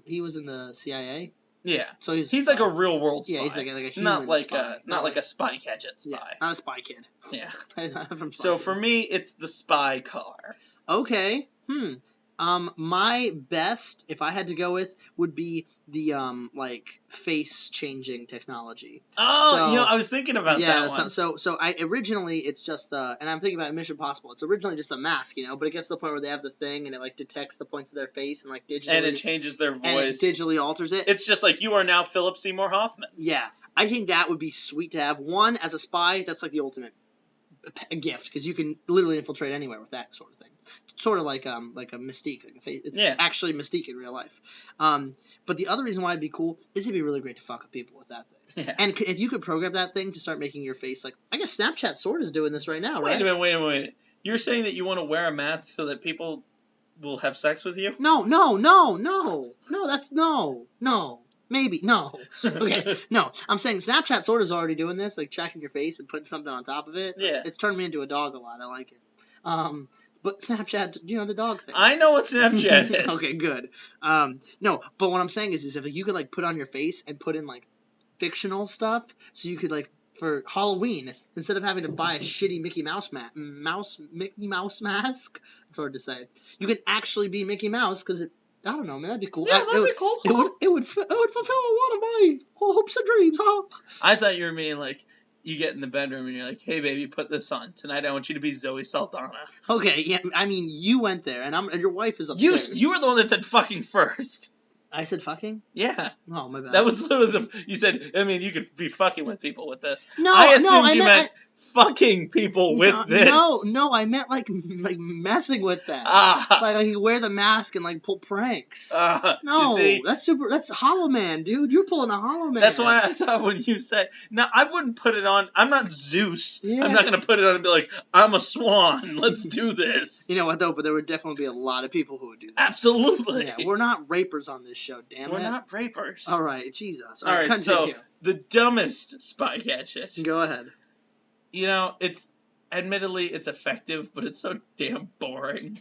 he was in the CIA. Yeah, so he's like a real world spy. Yeah, he's like a human spy. Not like a spy gadget spy. Yeah, not a spy kid. Yeah. So for me, it's the spy car. Okay. My best, if I had to go with, would be the like face changing technology. Oh, so, I was thinking about that one. So I originally it's just and I'm thinking about Mission Impossible. It's originally just a mask, but it gets to the point where they have the thing and it like detects the points of their face and like digitally and it changes their voice. And it digitally alters it. It's just like you are now Philip Seymour Hoffman. Yeah, I think that would be sweet to have. One as a spy, that's like the ultimate a gift because you can literally infiltrate anywhere with that sort of thing. Sort of like a Mystique. It's actually Mystique in real life. But the other reason why it'd be cool is it'd be really great to fuck with people with that thing. Yeah. And if you could program that thing to start making your face like, I guess Snapchat sort of is doing this right now, right? Wait a minute. You're saying that you want to wear a mask so that people will have sex with you? No, that's no. Maybe, no. Okay, no. I'm saying Snapchat sort of is already doing this, like tracking your face and putting something on top of it. Yeah. It's turned me into a dog a lot. I like it. But Snapchat, the dog thing. I know what Snapchat is. Okay, good. No, but what I'm saying is if you could, like, put on your face and put in, like, fictional stuff, so you could, like, for Halloween, instead of having to buy a shitty Mickey Mouse mask, it's hard to say, you could actually be Mickey Mouse, because I don't know, man, that'd be cool. Yeah, that'd be cool. It would fulfill a lot of my hopes and dreams, huh? I thought you were meaning, like, you get in the bedroom and you're like, hey, baby, put this on. Tonight I want you to be Zoe Saldana. Okay, yeah, I mean, you went there, and your wife is upstairs. You were the one that said fucking first. I said fucking? Yeah. Oh, my bad. That was literally you said, I mean, you could be fucking with people with this. No, I assumed you meant fucking people with this. No, I meant like messing with them. Like you wear the mask and like pull pranks. No, that's Hollow Man, dude. You're pulling a Hollow Man. That's why I thought when you said, no, I wouldn't put it on. I'm not Zeus. Yeah. I'm not going to put it on and be like, I'm a swan. Let's do this. You know what, though? But there would definitely be a lot of people who would do that. Absolutely. Yeah, we're not rapers on this show, damn it. We're not rapers. All right, Jesus. All right, continue. So the dumbest spy gadget. Go ahead. Admittedly, it's effective, but it's so damn boring.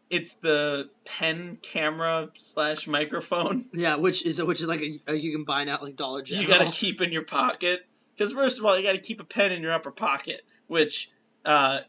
It's the pen camera / microphone. Yeah, which is like you can buy now like Dollar General. You gotta keep in your pocket. Because first of all, you gotta keep a pen in your upper pocket, which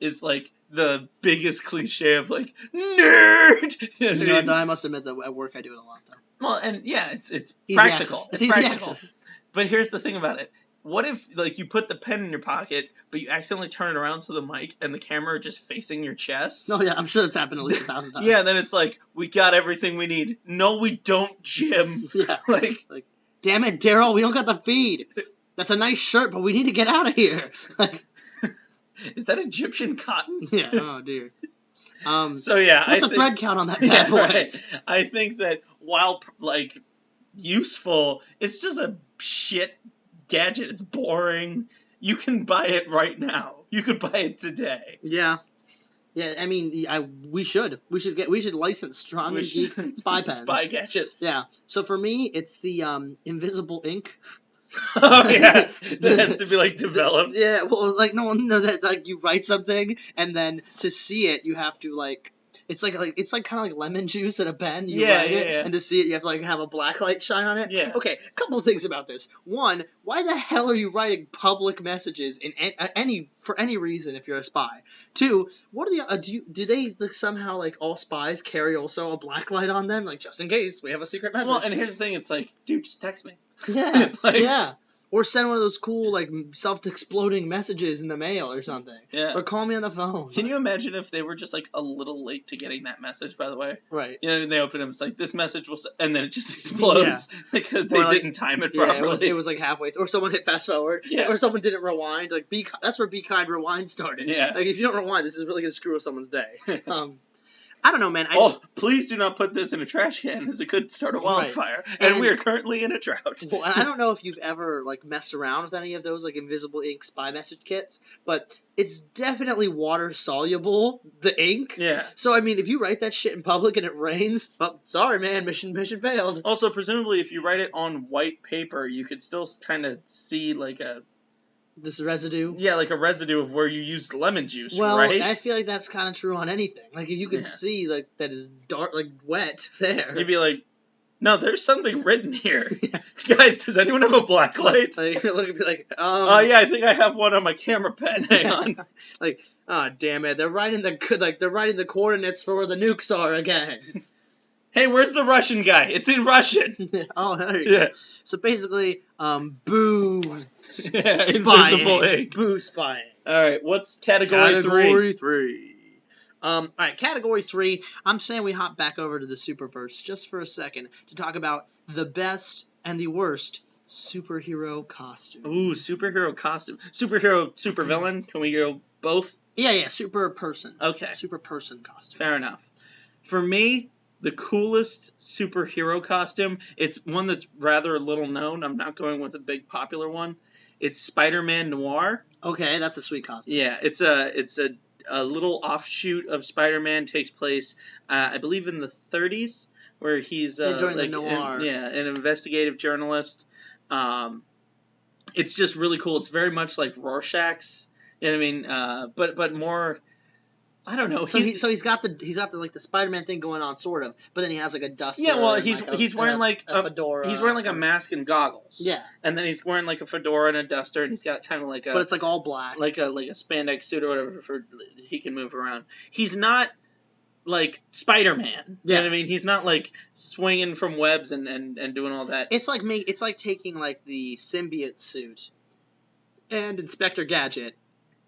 is like the biggest cliche of like, nerd! You know what, though, I must admit that at work I do it a lot, though. Well, and yeah, it's easy practical. Access. It's easy practical. Access. But here's the thing about it. What if, like, you put the pen in your pocket, but you accidentally turn it around to the mic and the camera just facing your chest? Oh, yeah, I'm sure that's happened at least 1,000 times. Yeah, then it's like, we got everything we need. No, we don't, Jim. Yeah. Like damn it, Daryl, we don't got the feed. That's a nice shirt, but we need to get out of here. Is that Egyptian cotton? Yeah, oh, dear. So, yeah. What's the thread count on that bad boy? Right. I think that while, like, useful, it's just a shit gadget. It's boring. You can buy it right now. You could buy it today. Yeah. Yeah, I mean, we should license Strong and Geek spy pens. Spy gadgets. Yeah. So for me, it's the invisible ink. Oh yeah, that has to be like developed. Yeah, well, like no, that like you write something and then to see it you have to like. It's like kind of like lemon juice in a pen. You write it, and to see it, you have to like have a black light shine on it. Yeah. Okay, a couple of things about this. One, why the hell are you writing public messages for any reason if you're a spy? Two, what are the do they like somehow like all spies carry also a black light on them like just in case we have a secret message? Well, and here's the thing, it's like, dude, just text me. Yeah, yeah. Or send one of those cool, like, self-exploding messages in the mail or something. Yeah. Or call me on the phone. Can you imagine if they were just, like, a little late to getting that message, by the way? Right. You know, and they open them, it's like, this message will... And then it just explodes because they didn't time it properly. Yeah, it was like halfway... Or someone hit fast-forward. Yeah. Or someone didn't rewind. Like, that's where Be Kind Rewind started. Yeah. Like, if you don't rewind, this is really going to screw with someone's day. I don't know, man. Please do not put this in a trash can, as it could start a wildfire. Right. And we are currently in a drought. Well, and I don't know if you've ever like messed around with any of those like invisible ink spy message kits, but it's definitely water soluble. The ink. Yeah. So I mean, if you write that shit in public and it rains, well, sorry, man, mission failed. Also, presumably, if you write it on white paper, you could still kind of see like this residue? Yeah, like a residue of where you used lemon juice, well, right? I feel like that's kind of true on anything. Like, you can see, like, that is dark, like, wet there. You'd be like, no, there's something written here. Guys, does anyone have a black light? Like, look and be like, yeah, I think I have one on my camera pen. Hang on. Like, oh, damn it. They're writing the coordinates for where the nukes are again. Hey, where's the Russian guy? It's in Russian. Oh, there you go. So basically, boo invisible ink. Boo spying. All right, what's category 3? Category 3. All right, category 3. I'm saying we hop back over to the Superverse just for a second to talk about the best and the worst superhero costume. Ooh, superhero costume. Superhero, supervillain. Can we go both? Yeah, super person. Okay. Super person costume. Fair enough. For me, the coolest superhero costume, it's one that's rather little known. I'm not going with a big popular one. It's Spider-Man Noir. Okay, that's a sweet costume. Yeah, it's a little offshoot of Spider-Man. Takes place, I believe, in the 30s, where he's during the noir. an investigative journalist. It's just really cool. It's very much like Rorschach's. You know what I mean? But more. I don't know. So he's got the like the Spider-Man thing going on, sort of, but then he has like a duster. Yeah, well, and, he's wearing like a fedora. He's wearing like a mask and goggles. Yeah, and then he's wearing like a fedora and a duster, and he's got kind of like a. But it's like all black, like a spandex suit or whatever for he can move around. He's not like Spider-Man. Yeah. You know what I mean? He's not like swinging from webs and doing all that. It's like taking like the symbiote suit and Inspector Gadget.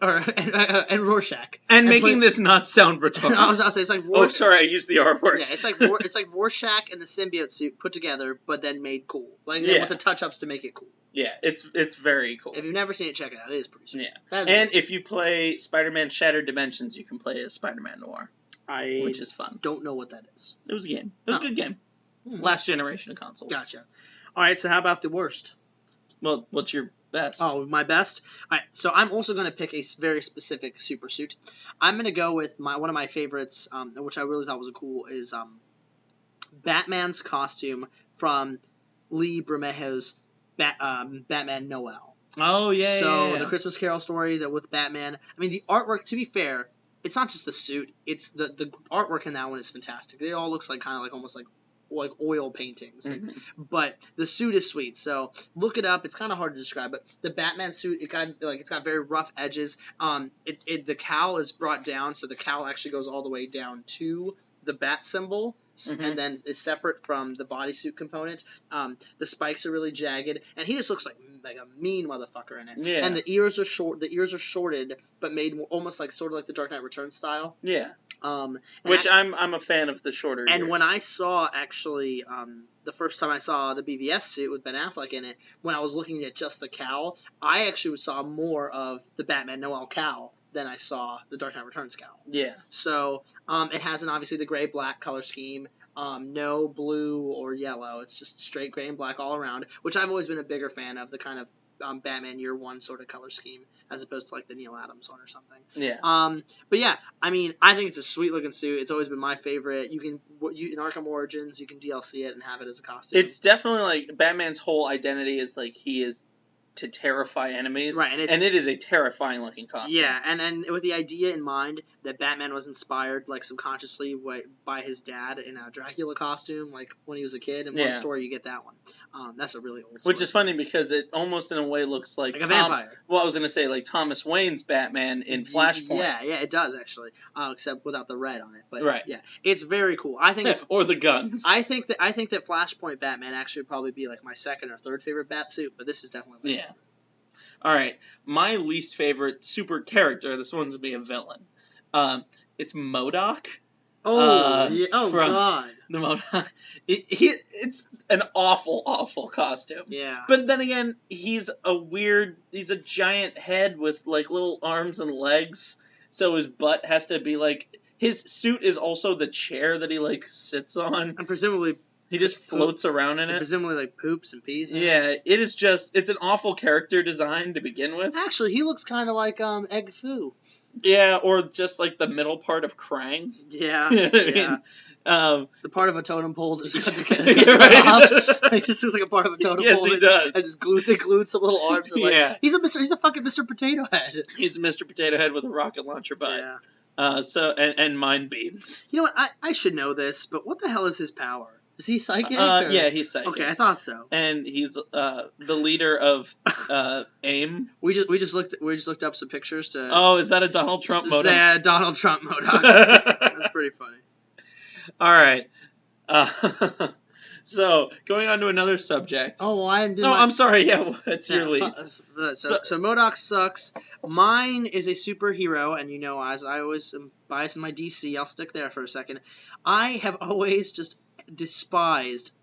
And Rorschach. And making this not sound retarded. I was saying it's like Oh, sorry, I used the R word. Yeah, it's like Rorschach and the symbiote suit put together, but then made cool. With the touch-ups to make it cool. Yeah, it's very cool. If you've never seen it, check it out. It is pretty sweet. Yeah. And if you play Spider-Man Shattered Dimensions, you can play as Spider-Man Noir. Which is fun. Don't know what that is. It was a game. It was a good game. Last generation of consoles. Gotcha. Alright, so how about the worst? Well, what's your best? Oh, my best? Alright, so I'm also going to pick a very specific super suit. I'm going to go with one of my favorites, which I really thought was cool, is Batman's costume from Lee Bermejo's Batman Noel. Oh, yeah, So the Christmas Carol story with Batman. I mean, the artwork, to be fair, it's not just the suit. It's the artwork in that one is fantastic. It all looks like kind of like almost like oil paintings. Mm-hmm. But the suit is sweet. So look it up. It's kind of hard to describe, but the Batman suit, it's got very rough edges. The cowl is brought down, so the cowl actually goes all the way down to the bat symbol. Mm-hmm. And then is separate from the bodysuit component. The spikes are really jagged, and he just looks like a mean motherfucker in it. Yeah. And the ears are short. The ears are shorted, but made almost like sort of like the Dark Knight Returns style. Yeah. Which I'm a fan of the shorter. And ears. when I saw actually the first time I saw the BVS suit with Ben Affleck in it, when I was looking at just the cowl, I actually saw more of the Batman Noel cowl than I saw the Dark Knight Returns cowl. Yeah. So it has obviously the gray-black color scheme, no blue or yellow. It's just straight gray and black all around, which I've always been a bigger fan of, the kind of Batman Year One sort of color scheme, as opposed to like the Neil Adams one or something. Yeah. But yeah, I mean, I think it's a sweet looking suit. It's always been my favorite. You in Arkham Origins, you can DLC it and have it as a costume. It's definitely like Batman's whole identity is like he is to terrify enemies. Right, and it is a terrifying looking costume. Yeah, and with the idea in mind that Batman was inspired, like, subconsciously by his dad in a Dracula costume, like, when he was a kid. In one story, you get that one. That's a really old story. Which is funny because it almost in a way looks like a vampire. Well, I was going to say, like, Thomas Wayne's Batman in Flashpoint. Yeah, it does, actually. Except without the red on it. But, right. Yeah, it's very cool. I think or the guns. I think that Flashpoint Batman actually would probably be, like, my second or third favorite bat suit, but this is definitely my favorite. All right, my least favorite super character. This one's gonna be a villain. It's MODOK. Oh, yeah. Oh, God. The MODOK. It's an awful costume. Yeah. But then again, he's a giant head with, like, little arms and legs, so his butt has to be, like, his suit is also the chair that he, like, sits on. And presumably he just floats around in it. Presumably, like, poops and pees in it. Yeah, it's an awful character design to begin with. Actually, he looks kind of like Egg Foo. Yeah, or just like the middle part of Krang. Yeah, you know what I mean? The part of a totem pole just got to get right. off. He just looks like a part of a totem pole. Yes, he does. Has his glued some little arms. And, like, yeah. He's a fucking Mr. Potato Head. He's a Mr. Potato Head with a rocket launcher butt. Yeah. And mind beams. You know what? I should know this, but what the hell is his power? Is he psychic? Yeah, he's psychic. Okay, I thought so. And he's the leader of AIM. We just looked up some pictures to. Oh, is that a Donald Trump MODOK? Yeah, Donald Trump MODOK. That's pretty funny. All right. So going on to another subject. Oh, well, I didn't. I'm sorry. Yeah, what's your least? So MODOK sucks. Mine is a superhero, and as I always am biased in my DC, I'll stick there for a second. I have always just despised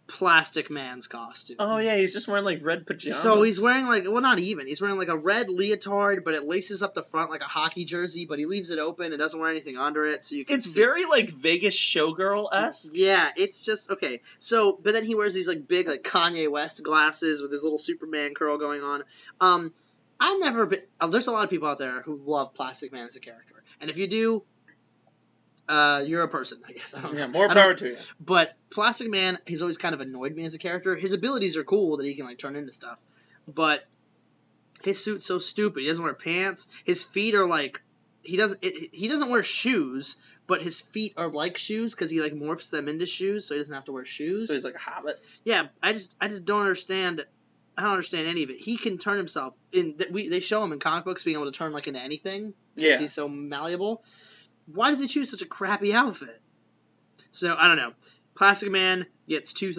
Plastic Man's costume. Oh yeah, he's just wearing like red pajamas. So he's wearing like, well, not even. He's wearing like a red leotard, but it laces up the front like a hockey jersey, but he leaves it open and doesn't wear anything under it, so you can It's see. very like Vegas showgirl-esque. Yeah, it's just okay. So, but then he wears these like big like Kanye West glasses with his little Superman curl going on. I've never been. There's a lot of people out there who love Plastic Man as a character, and if you do, you're a person, I guess. I don't know. Yeah, more power to you. But Plastic Man, he's always kind of annoyed me as a character. His abilities are cool that he can like turn into stuff, but his suit's so stupid. He doesn't wear pants. His feet are like he doesn't wear shoes, but his feet are like shoes because he like morphs them into shoes, so he doesn't have to wear shoes. So he's like a hobbit. Yeah, I just don't understand. I don't understand any of it. He can turn himself they show him in comic books being able to turn like into anything because he's so malleable. Why does he choose such a crappy outfit? So I don't know. Plastic Man gets 2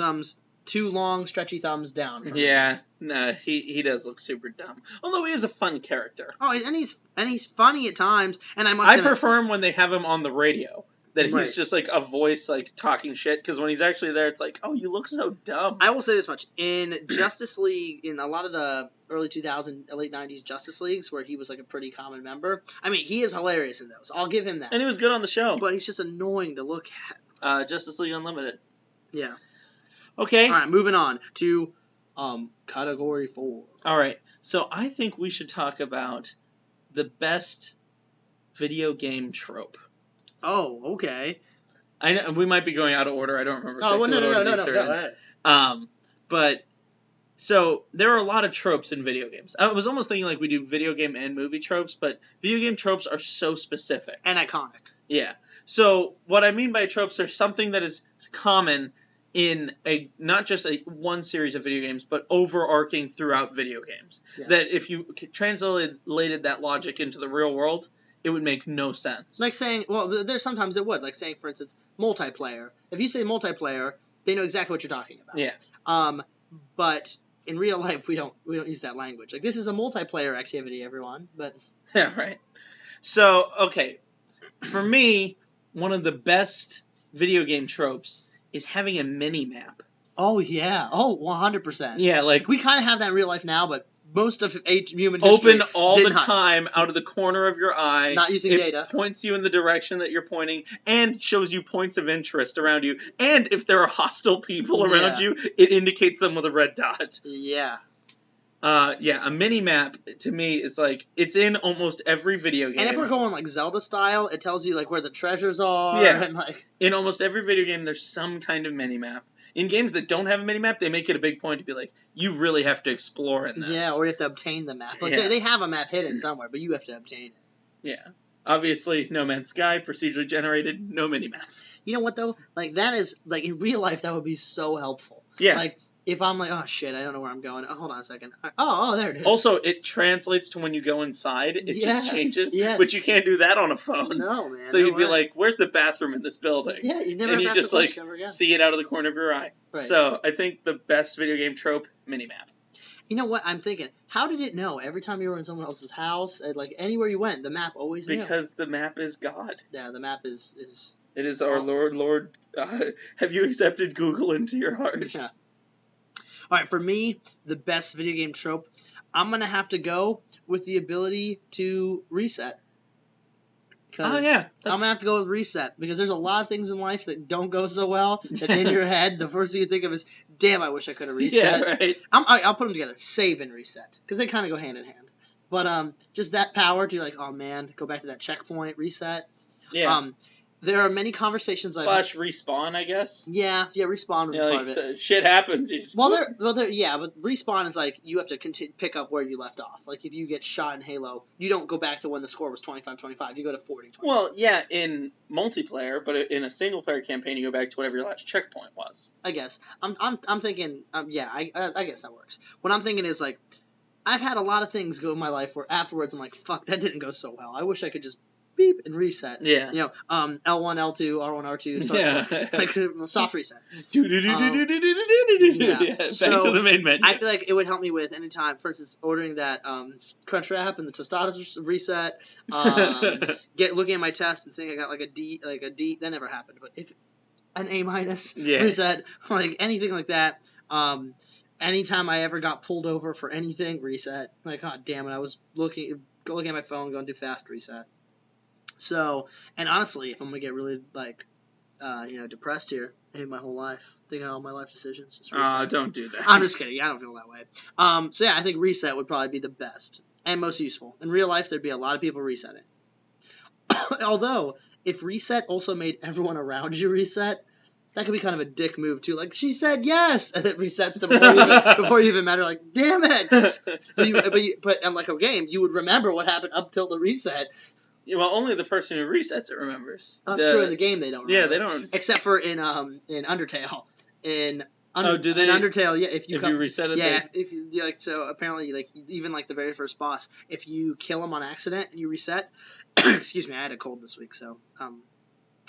long stretchy thumbs down. Yeah, no, he does look super dumb. Although he is a fun character. Oh, and he's funny at times. And I prefer him when they have him on the radio. That he's Right. just like a voice like talking shit. Because when he's actually there, it's like, oh, you look so dumb. I will say this much: in Justice League, in a lot of the early 2000s, late 90s Justice Leagues, where he was like a pretty common member. I mean, he is hilarious in those. I'll give him that. And he was good on the show. But he's just annoying to look at. Justice League Unlimited. Yeah. Okay. All right, moving on to category 4. All right. So I think we should talk about the best video game trope. Okay. I know we might be going out of order. I don't remember. Oh, well, no. what Go these are in. ahead. But so there are a lot of tropes in video games. I was almost thinking like we do video game and movie tropes, but video game tropes are so specific. And iconic. Yeah. So what I mean by tropes are something that is common in not just one series of video games, but overarching throughout video games. Yeah. That if you translated that logic into the real world, it would make no sense. Like saying, well, there's sometimes it would. Like saying, for instance, multiplayer. If you say multiplayer, they know exactly what you're talking about. Yeah. But in real life, we don't use that language. Like, this is a multiplayer activity, everyone. But Yeah, right. So, okay. For me, one of the best video game tropes is having a mini-map. oh yeah, 100%. Yeah, like We kind of have that in real life now, but most of human history open all did the not. time out of the corner of your eye. Not using it data. Points you in the direction that you're pointing and shows you points of interest around you. And if there are hostile people around you, it indicates them with a red dot. Yeah. Yeah, a mini map to me is like it's in almost every video game. And if we're going like Zelda style, it tells you like where the treasures are. Yeah. And like In almost every video game, there's some kind of mini map. In games that don't have a mini map, they make it a big point to be like, you really have to explore in this. yeah, or you have to obtain the map. Like Yeah. they have a map hidden somewhere, but you have to obtain it. Yeah. Obviously, No Man's Sky, procedurally generated, no mini map. You know what though? Like that is like in real life that would be so helpful. Yeah. Like if I'm like, oh shit, I don't know where I'm going. Oh, hold on a second. Oh, there it is. Also, it translates to when you go inside. It just changes. yes. But you can't do that on a phone. No, man. So no you'd be way. like, where's the bathroom in this building? yeah, you never And have you to just ask like the question ever again. see it out of the corner of your eye. Right. So I think the best video game trope, mini map. You know what? I'm thinking, how did it know every time you were in someone else's house, and like anywhere you went, the map always knew? Because the map is God. Yeah, the map is It is our Lord. Have you accepted Google into your heart? yeah. All right, for me, the best video game trope, I'm gonna have to go with the ability to reset. Oh yeah, I'm gonna have to go with reset because there's a lot of things in life that don't go so well. That in your head, the first thing you think of is, "Damn, I wish I could have reset." Yeah, right. I'll put them together, save and reset, because they kind of go hand in hand. But just that power to like, oh man, go back to that checkpoint, reset. Yeah. There are many conversations / respawn, I guess. Yeah, respawn would be Yeah, part like of it. so shit happens. You just, Yeah, but respawn is like you have to pick up where you left off. Like if you get shot in Halo, you don't go back to when the score was 25-25. You go to 40-25. Well, yeah, in multiplayer, but in a single player campaign, you go back to whatever your last checkpoint was. I guess I'm thinking. Yeah, I guess that works. What I'm thinking is like, I've had a lot of things go in my life where afterwards I'm like, fuck, that didn't go so well. I wish I could just beep and reset. Yeah. You know, L1, L2, R1, R2, start like soft reset. Yeah, back to the main menu. I feel like it would help me with any time, for instance, ordering that Crunchwrap and the tostadas reset. Looking at my test and saying I got like a D. That never happened. But an A minus Yeah. reset, like anything like that. Anytime I ever got pulled over for anything, reset. Like, god damn it, I was looking at my phone, going too fast, reset. So, and honestly, if I'm gonna get really like, depressed here, I hate my whole life. Think of all my life decisions. Just reset. Don't do that. I'm just kidding. I don't feel that way. So yeah, I think reset would probably be the best and most useful. In real life, there'd be a lot of people resetting. Although, if reset also made everyone around you reset, that could be kind of a dick move too. Like, she said yes, and it resets to before you even matter. Like, damn it! But in like a game, you would remember what happened up till the reset. Well, only the person who resets it remembers. That's true. In the game, they don't remember. Yeah, they don't. Except for in Undertale. In do they? In Undertale, yeah. If you reset it, yeah. If you like, so apparently, like even like the very first boss, if you kill him on accident and you reset, excuse me, I had a cold this week, so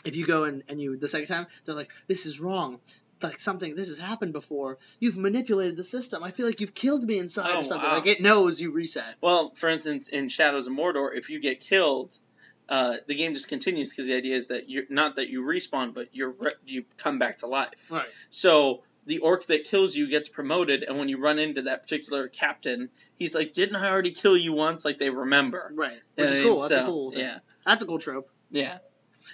if you go and you the second time, they're like, this is wrong. Like this has happened before. You've manipulated the system. I feel like you've killed me inside or something. Wow. Like it knows you reset. Well, for instance, in Shadows of Mordor, if you get killed, the game just continues because the idea is that you're not that you respawn, but you come back to life. Right. So the orc that kills you gets promoted, and when you run into that particular captain, he's like, "Didn't I already kill you once?" Like they remember. Right. Which is cool. That's a cool thing. Yeah. That's a cool trope. Yeah.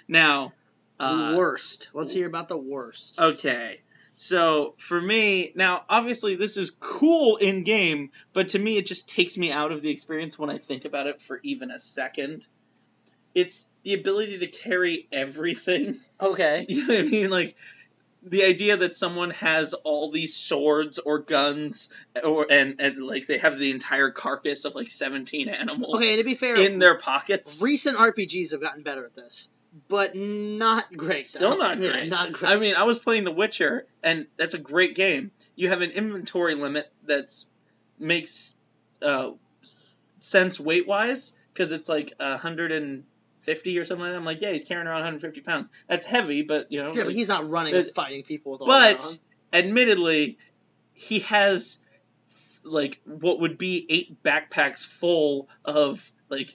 Now. Worst. Let's hear about the worst. Okay. So, for me, now, obviously, this is cool in-game, but to me, it just takes me out of the experience when I think about it for even a second. It's the ability to carry everything. Okay. You know what I mean? Like, the idea that someone has all these swords or guns, and like, they have the entire carcass of, like, 17 animals. Okay, to be fair, in their pockets. Recent RPGs have gotten better at this. But not great. Still not great. Yeah, not great. I mean, I was playing The Witcher, and that's a great game. You have an inventory limit that makes sense weight-wise, because it's like 150 or something like that. I'm like, yeah, he's carrying around 150 pounds. That's heavy, but, you know. Yeah, but he's not running and fighting people with all that. But, admittedly, he has, like, what would be 8 backpacks full of, like,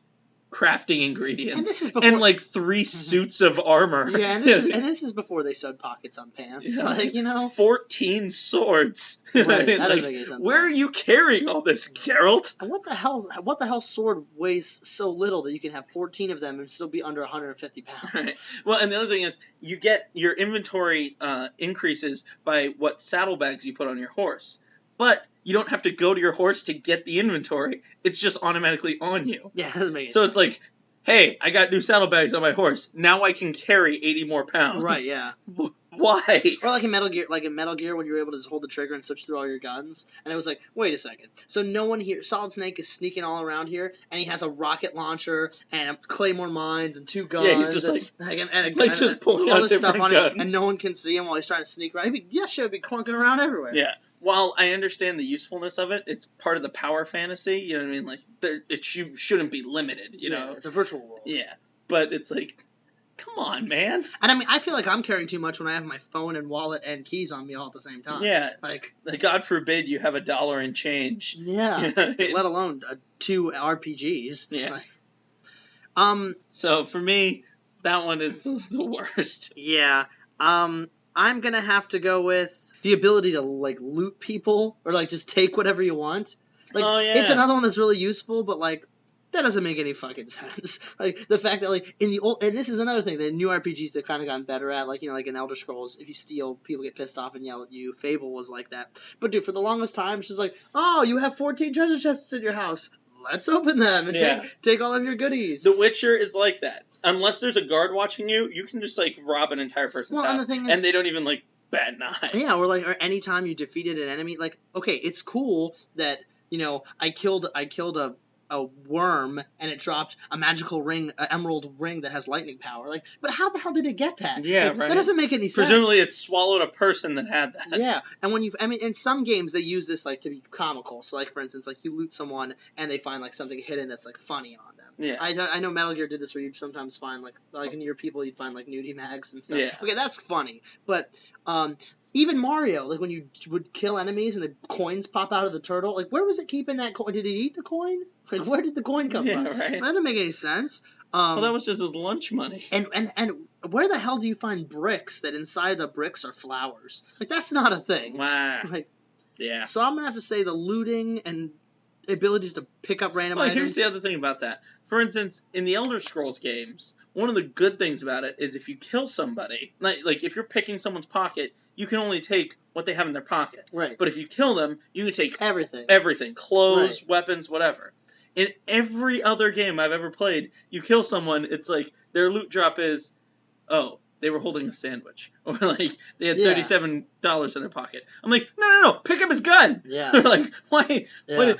crafting ingredients, and this is before, like 3 suits of armor. Yeah, and this is before they sewed pockets on pants. Yeah. Like, you know, 14 swords. Right, that doesn't make any sense. Where are you carrying all this, Geralt? And what the hell sword weighs so little that you can have 14 of them and still be under 150 pounds? Right. Well, and the other thing is, you get your inventory increases by what saddlebags you put on your horse, but you don't have to go to your horse to get the inventory. It's just automatically on you. Yeah, that doesn't make sense. So it's like, hey, I got new saddlebags on my horse. Now I can carry 80 more pounds. Right, yeah. Why? Or like in Metal Gear when you were able to just hold the trigger and switch through all your guns. And it was like, wait a second. So no one here, Solid Snake is sneaking all around here, and he has a rocket launcher and Claymore mines and 2 guns. Yeah, he's just just pulling out different guns. And no one can see him while he's trying to sneak around. Should be clunking around everywhere. Yeah. While I understand the usefulness of it, it's part of the power fantasy, you know what I mean? Like, it shouldn't be limited, you know? It's a virtual world. Yeah. But it's like, come on, man. And I mean, I feel like I'm carrying too much when I have my phone and wallet and keys on me all at the same time. Yeah. Like God forbid you have $1 in change. Yeah. You know I mean? Let alone 2 RPGs. Yeah. Like, so, for me, that one is the worst. Yeah. I'm gonna have to go with the ability to, like, loot people, or, like, just take whatever you want. Like, it's another one that's really useful, but, like, that doesn't make any fucking sense. Like, the fact that, like, in the old, and this is another thing that new RPGs they've kind of gotten better at, like, you know, like in Elder Scrolls, if you steal, people get pissed off and yell at you. Fable was like that. But, dude, for the longest time, it's just like, oh, you have 14 treasure chests in your house. Let's open them and take all of your goodies. The Witcher is like that. Unless there's a guard watching you, you can just, like, rob an entire person's house. And the thing is, and they don't even, like, bat an eye. Yeah, or anytime you defeated an enemy, like, okay, it's cool that, you know, I killed a worm and it dropped a magical ring, an emerald ring that has lightning power. Like, but how the hell did it get that? Yeah, like, right. That doesn't make any sense. Presumably it swallowed a person that had that. Yeah, and in some games they use this, like, to be comical. So, like, for instance, like, you loot someone and they find, like, something hidden that's, like, funny on them. Yeah. I know Metal Gear did this where you'd sometimes find like in your people you'd find like nudie mags and stuff. Yeah. Okay, that's funny. But even Mario, like when you would kill enemies and the coins pop out of the turtle, like where was it keeping that coin? Did it eat the coin? Like where did the coin come from? Right. That didn't make any sense. Well, that was just his lunch money. And where the hell do you find bricks that inside the bricks are flowers? Like that's not a thing. Wow. Like Yeah. so I'm gonna have to say the looting and abilities to pick up random items. Here's the other thing about that. For instance, in the Elder Scrolls games, one of the good things about it is if you kill somebody, like if you're picking someone's pocket, you can only take what they have in their pocket. Right. But if you kill them, you can take everything. Everything. Clothes, Right. weapons, whatever. In every other game I've ever played, you kill someone, it's like their loot drop is, oh, they were holding a sandwich. Or like they had $37 in their pocket. I'm like, no, pick up his gun. Yeah. Like, why? Yeah.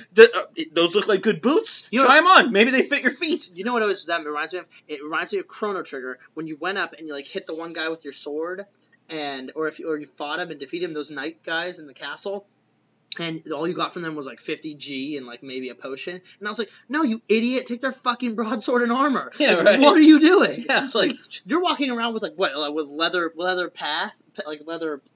Those look like good boots. You know- Try them on. Maybe they fit your feet. You know what that reminds me of? It reminds me of Chrono Trigger when you went up and you like hit the one guy with your sword, or you fought him and defeated him, those knight guys in the castle. And all you got from them was like 50 G and like maybe a potion. And I was like, no, you idiot, take their fucking broadsword and armor. Yeah, Like, right. What are you doing? Yeah, Like you're walking around with like what, with leather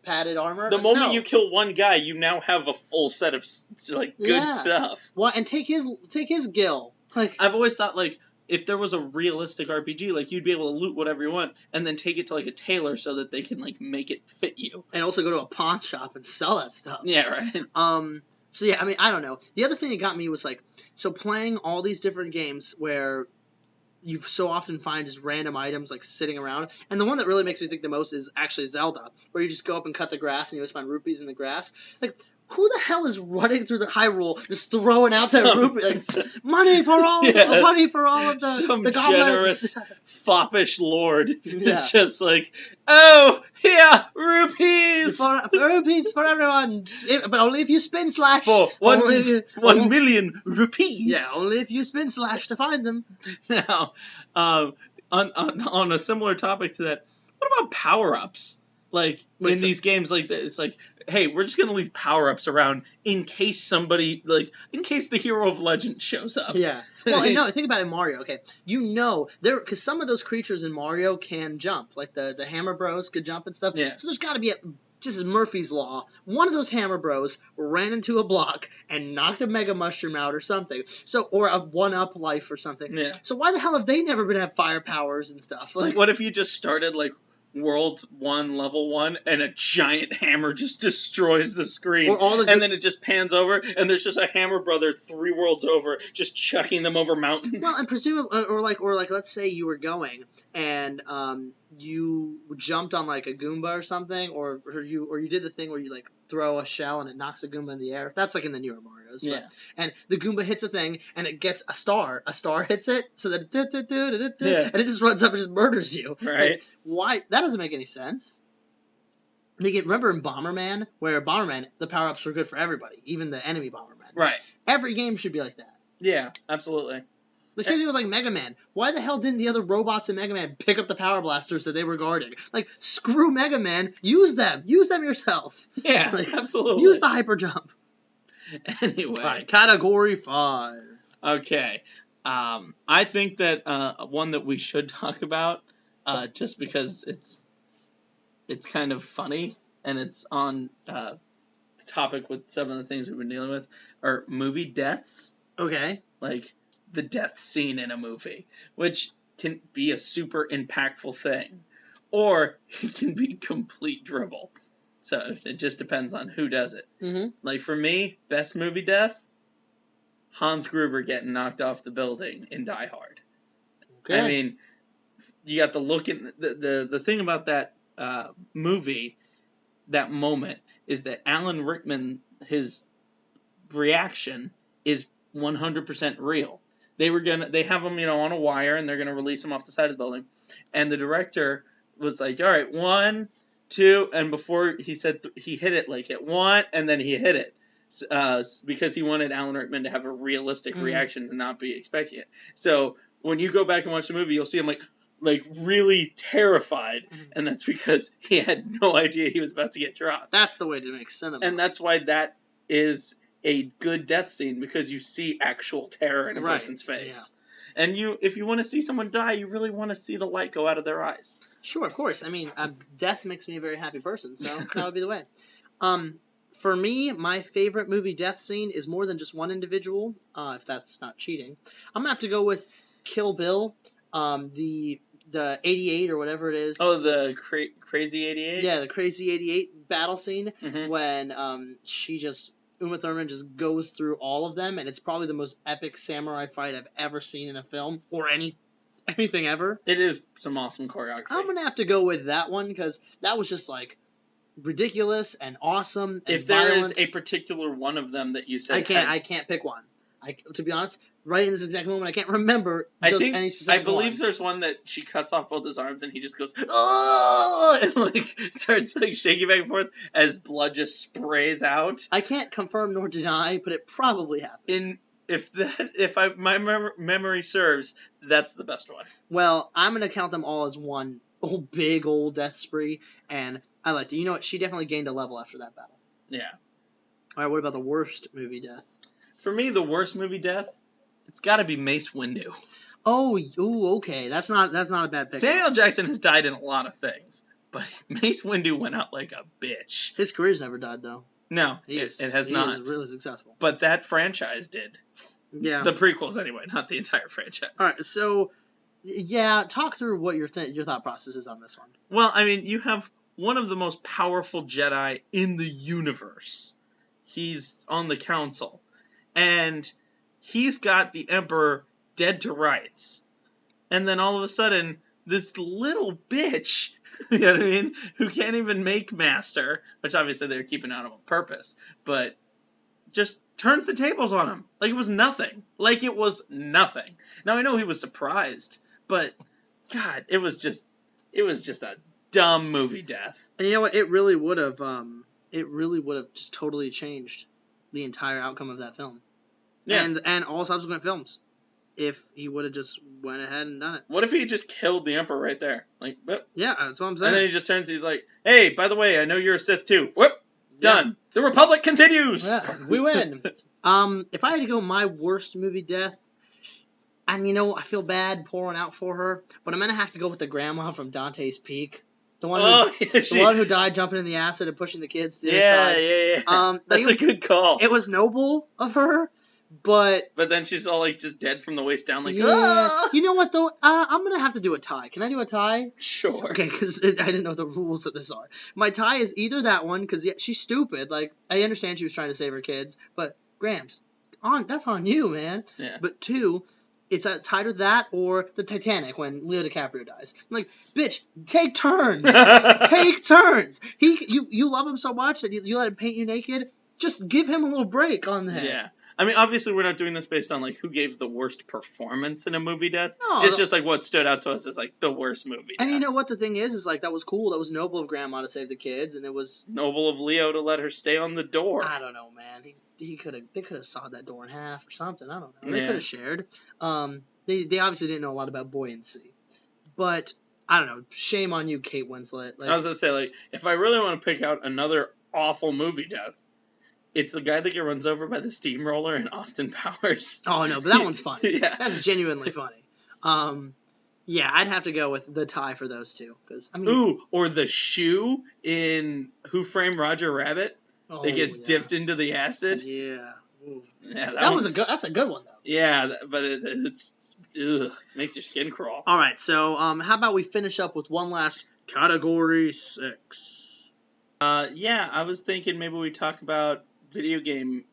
padded armor. the Like, moment no. you kill one guy, you now have a full set of like good Yeah. stuff. What, and take his gill. Like I've always thought like if there was a realistic RPG, like you'd be able to loot whatever you want and then take it to like a tailor so that they can like make it fit you. and also go to a pawn shop and sell that stuff. Yeah, right. So yeah, I mean, I don't know. The other thing that got me was like, so playing all these different games where you so often find just random items like sitting around, and the one that really makes me think the most is actually Zelda, where you just go up and cut the grass and you always find rupees in the grass. Like, who the hell is running through the Hyrule just throwing out that rupee? Like, money for all, of Some the goblins. generous, foppish lord Yeah. is just like, oh, yeah, rupees! For rupees for everyone, but only if you spin slash. For Only if you- 1 million rupees! Yeah, only if you spin slash to find them. Now, on a similar topic to that, what about power-ups? Like, in these games, like, it's like, hey, we're just gonna leave power-ups around in case in case the hero of legend shows up. Yeah. Well, and no, think about it in Mario, okay. Because some of those creatures in Mario can jump. Like the Hammer Bros could jump and stuff. Yeah. So there's got to be just as Murphy's Law, one of those Hammer Bros ran into a block and knocked a Mega Mushroom out or something. So, or a 1-up life or something. Yeah. So why the hell have they never been have fire powers and stuff? Like, what if you just started, like, World 1, Level 1, and a giant hammer just destroys the screen. And then it just pans over, and there's just a Hammer Brother 3 worlds over, just chucking them over mountains. Well, and presumably, or like, let's say you were going, and you jumped on like a Goomba or something, or you did the thing where you like throw a shell and it knocks a Goomba in the air. That's like in the newer Marios. Yeah. But, and the Goomba hits a thing, and it gets a star. A star hits it, so that and it just runs up and just murders you. Right. Like, why? That doesn't make any sense. Remember in Bomberman, where Bomberman, the power-ups were good for everybody, even the enemy Bomberman. Right. Every game should be like that. Yeah, absolutely. The same thing with like Mega Man. Why the hell didn't the other robots in Mega Man pick up the power blasters that they were guarding? Like, screw Mega Man. Use them. Use them yourself. Yeah, Like, absolutely. Use the hyper jump. Anyway. Right, category 5. Okay. I think that one that we should talk about, just because it's kind of funny and it's on topic with some of the things we've been dealing with, are movie deaths. Okay. Like the death scene in a movie, which can be a super impactful thing, or it can be complete dribble. So it just depends on who does it. Mm-hmm. Like for me, best movie death, Hans Gruber getting knocked off the building in Die Hard. Okay. I mean, you got the look in the thing about that movie, that moment, is that Alan Rickman, his reaction is 100% real. They have him, on a wire, and they're gonna release him off the side of the building, and the director was like, all right, 1, 2, and before he said he hit it like at 1, and then he hit it. Because he wanted Alan Rickman to have a realistic reaction and not be expecting it. So when you go back and watch the movie, you'll see him like really terrified, and that's because he had no idea he was about to get dropped. That's the way to make cinema. And that's why that is a good death scene, because you see actual terror in a person's face. And if you want to see someone die, you really want to see the light go out of their eyes. Sure, of course. I mean, death makes me a very happy person, so that would be the way. For me, my favorite movie death scene is more than just one individual, if that's not cheating. I'm going to have to go with Kill Bill, the 88 or whatever it is. Oh, the Crazy 88? Yeah, the Crazy 88 battle scene Mm-hmm. when Uma Thurman just goes through all of them, and it's probably the most epic samurai fight I've ever seen in a film, or anything ever. It is some awesome choreography. I'm going to have to go with that one, because that was just, like, ridiculous and awesome and if there violent. is a particular one of them that you said... I can't pick one. To be honest, right in this exact moment, I can't remember any specific I believe one. there's one that she cuts off both his arms and he just goes, oh, and like starts like shaking back and forth as blood just sprays out. I can't confirm nor deny, but it probably happened. If my memory serves, that's the best one. Well, I'm gonna count them all as one big old death spree, and I liked it. You know what? She definitely gained a level after that battle. Yeah. All right. What about the worst movie death? For me, the worst movie death, it's got to be Mace Windu. Oh, okay. That's not a bad pick. Samuel Jackson has died in a lot of things, but Mace Windu went out like a bitch. His career's never died though. No, it has not. He is really successful. But that franchise did. Yeah. The prequels, anyway, not the entire franchise. All right. So, yeah, talk through what your thought process is on this one. Well, I mean, you have one of the most powerful Jedi in the universe. He's on the council. And he's got the Emperor dead to rights. And then all of a sudden, this little bitch, you know what I mean, who can't even make Master, which obviously they were keeping out of on purpose, but just turns the tables on him. Like it was nothing. Now, I know he was surprised, but, God, it was just a dumb movie death. And you know what? It really would have just totally changed the entire outcome of that film. Yeah. And all subsequent films, if he would have just went ahead and done it. What if he just killed the Emperor right there? Like, whoop. Yeah, that's what I'm saying. And then he just turns, he's like, hey, by the way, I know you're a Sith too. Whoop! Done. Yeah. The Republic continues! Yeah, we win. If I had to go my worst movie death, and I feel bad pouring out for her, but I'm going to have to go with the grandma from Dante's Peak. The one who died jumping in the acid and pushing the kids to the side. Yeah. That's a good call. It was noble of her, but then she's all like just dead from the waist down, like, ah! You know what though? I'm gonna have to do a tie. Can I do a tie? Sure. Okay, because I didn't know the rules of this are. My tie is either that one because she's stupid. Like I understand she was trying to save her kids, but Gramps, that's on you, man. Yeah. But 2. It's tied with that or the Titanic when Leo DiCaprio dies. I'm like, bitch, take turns. Take turns. You love him so much that you let him paint you naked. Just give him a little break on that. Yeah. I mean, obviously, we're not doing this based on, like, who gave the worst performance in a movie death. No, it's just, like, what stood out to us as, like, the worst movie death. And you know what the thing is, like, that was cool. That was noble of Grandma to save the kids, and it was... noble of Leo to let her stay on the door. I don't know, man. They could have sawed that door in half or something. I don't know. They could have shared. They obviously didn't know a lot about buoyancy. But, I don't know. Shame on you, Kate Winslet. Like, I was going to say, like, if I really want to pick out another awful movie death, it's the guy that gets runs over by the steamroller in Austin Powers. Oh, no, but that one's funny. Yeah. That's genuinely funny. Yeah, I'd have to go with the tie for those two. Ooh, or the shoe in Who Framed Roger Rabbit that gets dipped into the acid. Yeah. Ooh. Yeah, that's a good one, though. Yeah, but it's makes your skin crawl. All right, so how about we finish up with one last Category 6? Yeah, I was thinking maybe we talk about video game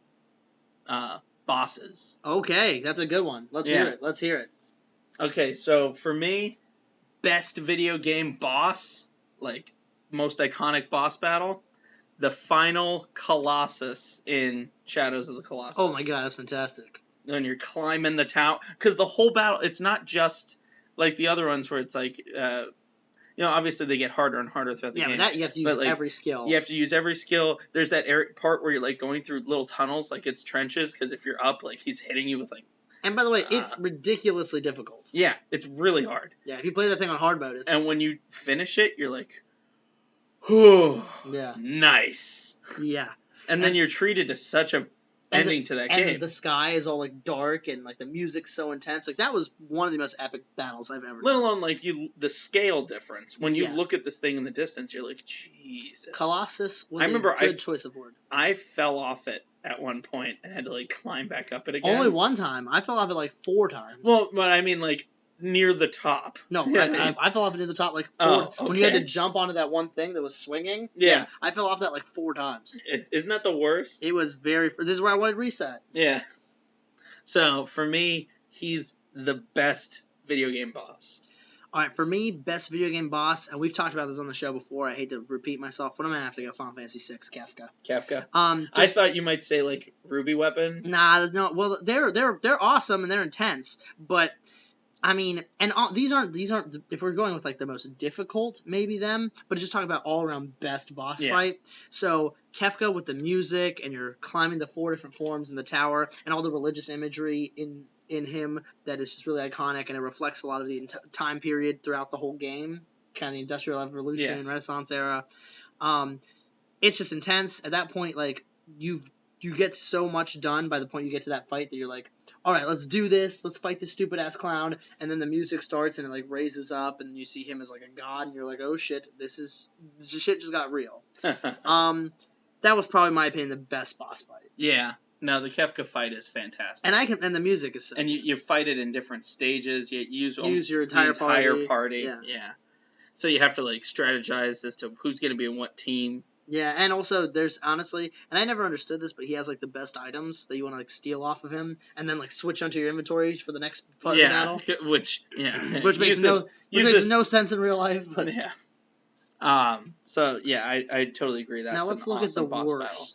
bosses. Okay, that's a good one. Let's hear it. Okay, so for me, best video game boss, like most iconic boss battle, the final Colossus in Shadows of the Colossus. Oh my god, that's fantastic. When you're climbing the tower, because the whole battle, it's not just like the other ones where it's like, obviously they get harder and harder throughout the game. Yeah, but that you have to use every skill. You have to use every skill. There's that part where you're like going through little tunnels, like it's trenches, because if you're up, like he's hitting you with like. And by the way, it's ridiculously difficult. Yeah, it's really hard. Yeah, if you play that thing on hard mode, it's... And when you finish it, you're like, whew, yeah, nice. Yeah. And then you're treated to such a ending to that game. And the sky is all like dark and like the music's so intense. Like that was one of the most epic battles I've ever Let done. alone like the scale difference. When you Yeah. look at this thing in the distance, you're like, Jesus. Colossus was I remember a good choice of word. I fell off it at one point and had to like climb back up it again. Only one time. I fell off it like 4 times. Well, but I mean like near the top. No, Yeah, I fell off it near the top like 4 Oh, when you had to okay. jump onto that one thing that was swinging. Yeah. I fell off that like 4 times. Isn't that the worst? It was very. This is where I wanted reset. Yeah. So for me, he's the best video game boss. All right, for me, best video game boss, and we've talked about this on the show before. I hate to repeat myself, but I'm gonna have to go Final Fantasy VI, Kefka. Kefka. I thought you might say like Ruby Weapon. Nah, there's no. Well, they're awesome and they're intense, but I mean, and these aren't. If we're going with like the most difficult, maybe them, but just talking about all around best boss fight. So Kefka with the music, and you're climbing the 4 different forms in the tower, and all the religious imagery in him that is just really iconic, and it reflects a lot of the time period throughout the whole game, kind of the Industrial Revolution, Renaissance era. It's just intense. At that point, like you get so much done by the point you get to that fight that you're like, all right, let's do this. Let's fight this stupid ass clown. And then the music starts and it like raises up, and you see him as like a god, and you're like, oh shit, shit just got real. That was probably, in my opinion, the best boss fight. Yeah. No, the Kefka fight is fantastic. And the music is sick. And you fight it in different stages. You use your entire party. Yeah. So you have to like strategize as to who's going to be in what team. Yeah, and also there's honestly, and I never understood this, but he has like the best items that you want to like steal off of him, and then like switch onto your inventory for the next part of the battle. Which makes no sense in real life. But yeah. So yeah, I totally agree. That's now let's look at the worst. Battle.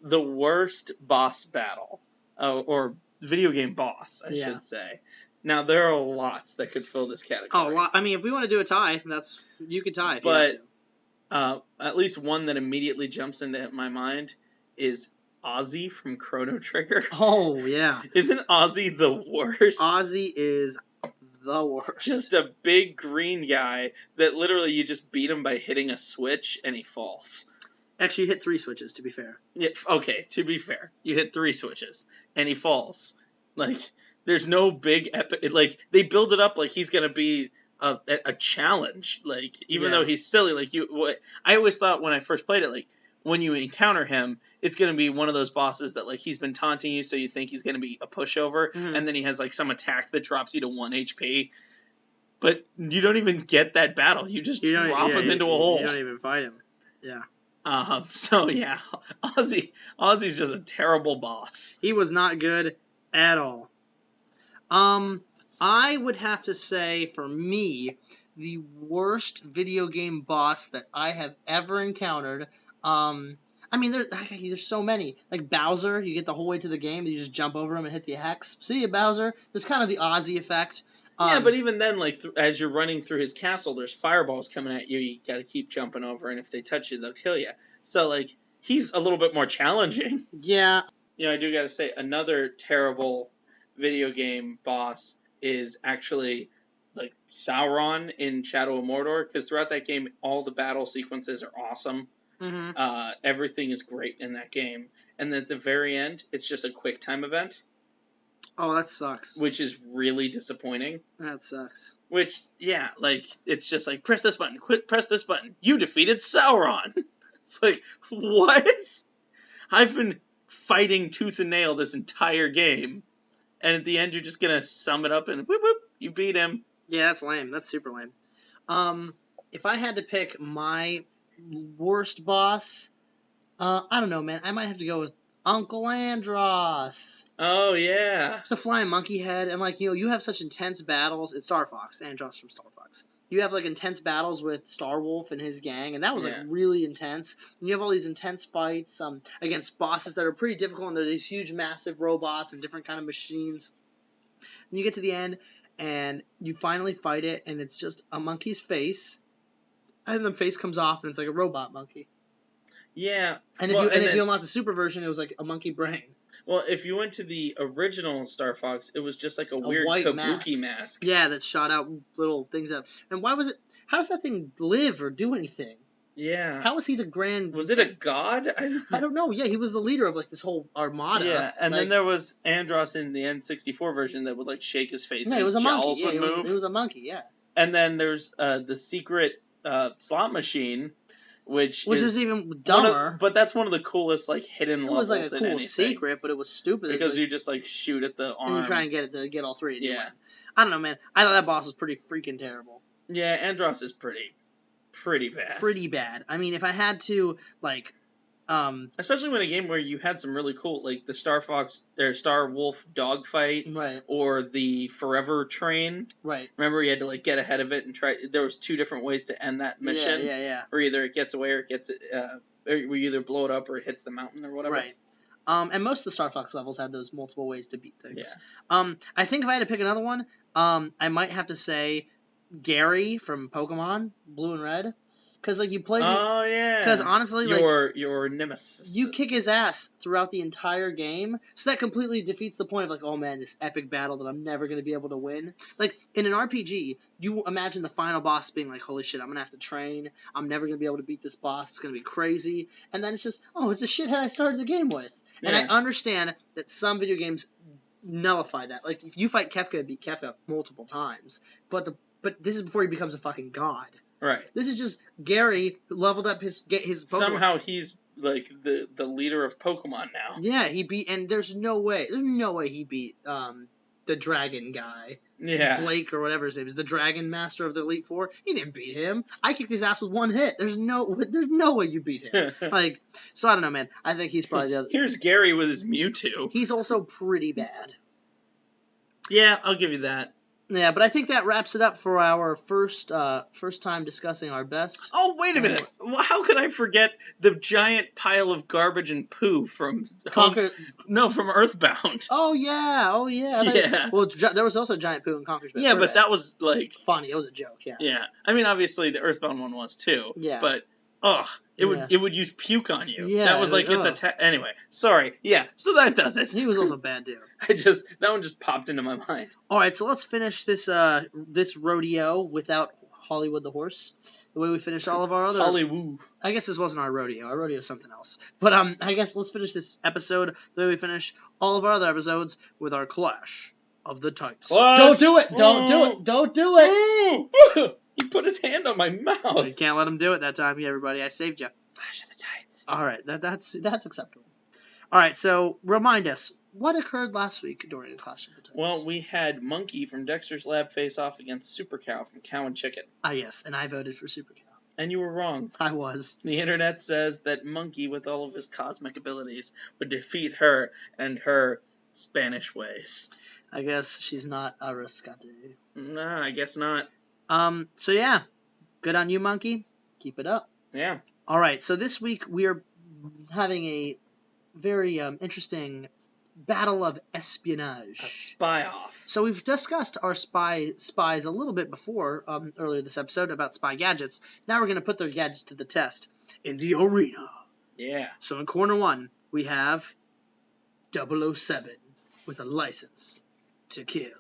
The worst boss battle, or video game boss, I should say. Now there are lots that could fill this category. Oh, a lot. I mean, if we want to do a tie, you could tie. If but you have to. At least one that immediately jumps into my mind is Ozzy from Chrono Trigger. Oh, yeah. Isn't Ozzy the worst? Ozzy is the worst. Just a big green guy that literally you just beat him by hitting a switch and he falls. Actually, you hit 3 switches, to be fair. Yeah, okay, to be fair. You hit 3 switches and he falls. Like, there's no big epic... Like, they build it up like he's going to be... A challenge, like, even though he's silly, like, I always thought when I first played it, like, when you encounter him, it's going to be one of those bosses that, like, he's been taunting you, so you think he's going to be a pushover, and then he has, like, some attack that drops you to 1 HP, but you don't even get that battle, you just drop him into a hole. You don't even fight him. Yeah. So, yeah, Ozzy's just a terrible boss. He was not good at all. I would have to say, for me, the worst video game boss that I have ever encountered. I mean, there's so many. Like Bowser, you get the whole way to the game, and you just jump over him and hit the hex. See ya, Bowser. There's kind of the Ozzy effect. Yeah, but even then, like, as you're running through his castle, there's fireballs coming at you. You got to keep jumping over, and if they touch you, they'll kill you. So, like, he's a little bit more challenging. Yeah. You know, I do got to say, another terrible video game boss is actually like Sauron in Shadow of Mordor, because throughout that game all the battle sequences are awesome. Everything is great in that game, and then at the very end it's just a quick time event. Oh, that sucks. Which is really disappointing. That sucks. Which, yeah, like, it's just like, press this button, press this button, you defeated Sauron. It's like, what? I've been fighting tooth and nail this entire game, and at the end, you're just going to sum it up and whoop, whoop, you beat him. Yeah, that's lame. That's super lame. If I had to pick my worst boss, I don't know, man. I might have to go with Uncle Andros. Oh, yeah. It's a flying monkey head, and, like, you have such intense battles. It's Star Fox. Andros from Star Fox. You have, like, intense battles with Starwolf and his gang, and that was, like, really intense. And you have all these intense fights against bosses that are pretty difficult, and they're these huge, massive robots and different kind of machines. And you get to the end, and you finally fight it, and it's just a monkey's face, and the face comes off, and it's like a robot monkey. Yeah. And if you unlock the super version, it was like a monkey brain. Well, if you went to the original Star Fox, it was just like a weird kabuki mask. Yeah, that shot out little things out. And why was it... How does that thing live or do anything? Yeah. How was he the grand? Was it a god? I don't know. Yeah, he was the leader of like this whole armada. Yeah, and like, then there was Andros in the N64 version that would like shake his face. Yeah, and it was his a monkey. jowls Yeah, would move. it was a monkey. Yeah. And then there's the secret slot machine, which is even dumber. But that's one of the coolest like hidden levels. It was like a cool secret, but it was stupid because you just like shoot at the arm and you try and get it to get all three. And yeah. You win. I don't know, man. I thought that boss was pretty freaking terrible. Yeah, Andros is pretty bad. Pretty bad. I mean, if I had to like. Especially when a game where you had some really cool, like the Star Wolf dogfight, right, or the Forever Train, right. Remember, you had to like get ahead of it and try. There was 2 different ways to end that mission. Yeah. Or either it gets away, or it gets or we either blow it up, or it hits the mountain, or whatever. Right. And most of the Star Fox levels had those multiple ways to beat things. Yeah. I think if I had to pick another one, I might have to say Gary from Pokemon Blue and Red. Because, like, you play Oh, yeah. Because, honestly, your nemesis. You kick his ass throughout the entire game, so that completely defeats the point of, like, oh, man, this epic battle that I'm never going to be able to win. Like, in an RPG, you imagine the final boss being like, holy shit, I'm going to have to train, I'm never going to be able to beat this boss, it's going to be crazy, and then it's just, oh, it's a shithead I started the game with. Yeah. And I understand that some video games nullify that. Like, if you fight Kefka, beat Kefka multiple times, but this is before he becomes a fucking god. Right. This is just Gary who leveled up his Pokemon. Somehow he's like the leader of Pokemon now. Yeah, he beat, and there's no way he beat the dragon guy. Yeah. Blake or whatever his name is, the Dragon Master of the Elite Four. He didn't beat him. I kicked his ass with 1 hit. There's no way you beat him. Like, so I don't know, man. I think he's probably the other. Here's Gary with his Mewtwo. He's also pretty bad. Yeah, I'll give you that. Yeah, but I think that wraps it up for our first time discussing our best. Oh, wait a minute. How could I forget the giant pile of garbage and poo from from Earthbound? Oh, yeah. Yeah. Well, there was also giant poo in Conker's Bad Yeah, Fur but Day. that was, like... funny. It was a joke, yeah. Yeah. I mean, obviously, the Earthbound one was, too. Yeah. But... it would use puke on you. Yeah, that was like anyway. Sorry. Yeah. So that does it. He was also a bad dude. That one just popped into my mind. All right, so let's finish this rodeo without Hollywood the horse. The way we finished all of our other Hollywood. I guess this wasn't our rodeo. Our rodeo is something else. But I guess let's finish this episode the way we finish all of our other episodes with our Clash of the Titans. Don't do it. Don't do it. Don't do it. He put his hand on my mouth. You can't let him do it that time, everybody. I saved you. Clash of the Titans. All right, that's acceptable. All right, so remind us, what occurred last week during Clash of the Titans? Well, we had Monkey from Dexter's Lab face off against Super Cow from Cow and Chicken. Ah, yes, and I voted for Super Cow. And you were wrong. I was. The internet says that Monkey, with all of his cosmic abilities, would defeat her and her Spanish ways. I guess she's not a rescate. Nah, I guess not. So yeah, good on you, Monkey. Keep it up. Yeah. All right, so this week we are having a very interesting battle of espionage. A spy-off. So we've discussed our spies a little bit before, earlier this episode, about spy gadgets. Now we're going to put their gadgets to the test in the arena. Yeah. So in corner 1, we have 007 with a license to kill.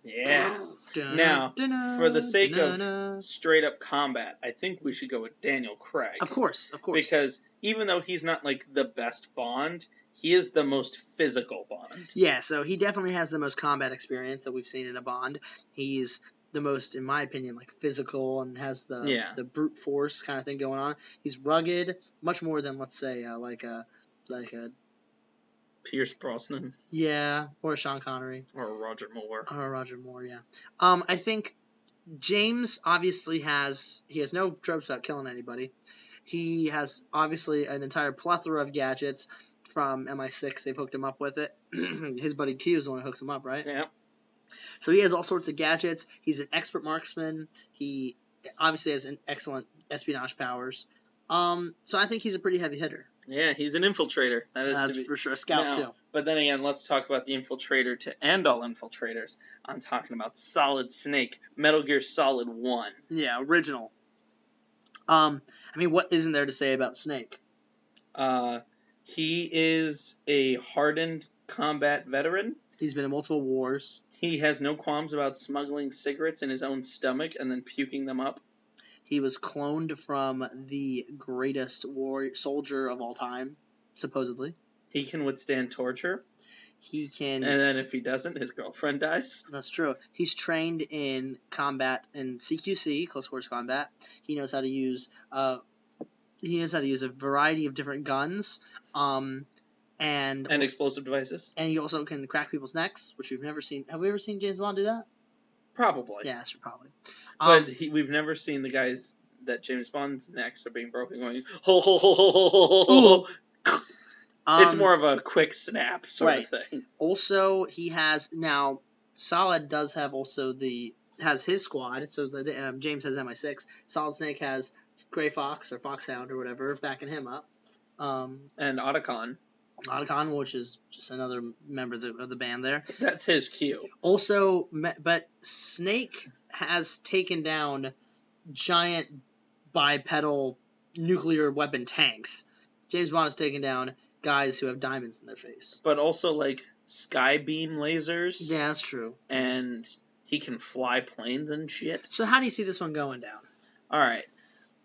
Yeah. Now, for the sake of straight-up combat, I think we should go with Daniel Craig. Of course. Because even though he's not, like, the best Bond, he is the most physical Bond. Yeah, so he definitely has the most combat experience that we've seen in a Bond. He's the most, in my opinion, like, physical and has the brute force kind of thing going on. He's rugged, much more than, let's say, like a Pierce Brosnan. Yeah, or Sean Connery. Or Roger Moore. Yeah. I think James obviously has no tropes about killing anybody. He has obviously an entire plethora of gadgets from MI6. They've hooked him up with it. His buddy Q is the one who hooks him up, right? Yeah. So he has all sorts of gadgets. He's an expert marksman. He obviously has an excellent espionage powers. So I think he's a pretty heavy hitter. Yeah, he's an infiltrator. That's for sure. A scout, too. But then again, let's talk about the infiltrator to end all infiltrators. I'm talking about Solid Snake, Metal Gear Solid 1. Yeah, original. I mean, what isn't there to say about Snake? He is a hardened combat veteran. He's been in multiple wars. He has no qualms about smuggling cigarettes in his own stomach and then puking them up. He was cloned from the greatest soldier of all time, supposedly. He can withstand torture. He can. And then if he doesn't, his girlfriend dies. That's true. He's trained in combat in CQC, close quarters combat. He knows how to use. He knows how to use a variety of different guns. And explosive devices. And he also can crack people's necks, which we've never seen. Have we ever seen James Bond do that? Probably. Yeah, that's probably. But we've never seen the guys that James Bond's necks are being broken going, ho, ho, ho, ho, ho, ho, ho, ho. It's more of a quick snap sort of thing. Also, he has now. Solid does have has his squad. So James has MI6. Solid Snake has Gray Fox or Foxhound or whatever backing him up. And Otacon. Otacon, which is just another member of the band there. That's his cue. Also, but Snake has taken down giant bipedal nuclear weapon tanks. James Bond has taken down guys who have diamonds in their face. But also, like, sky beam lasers. Yeah, that's true. And he can fly planes and shit. So how do you see this one going down? Alright.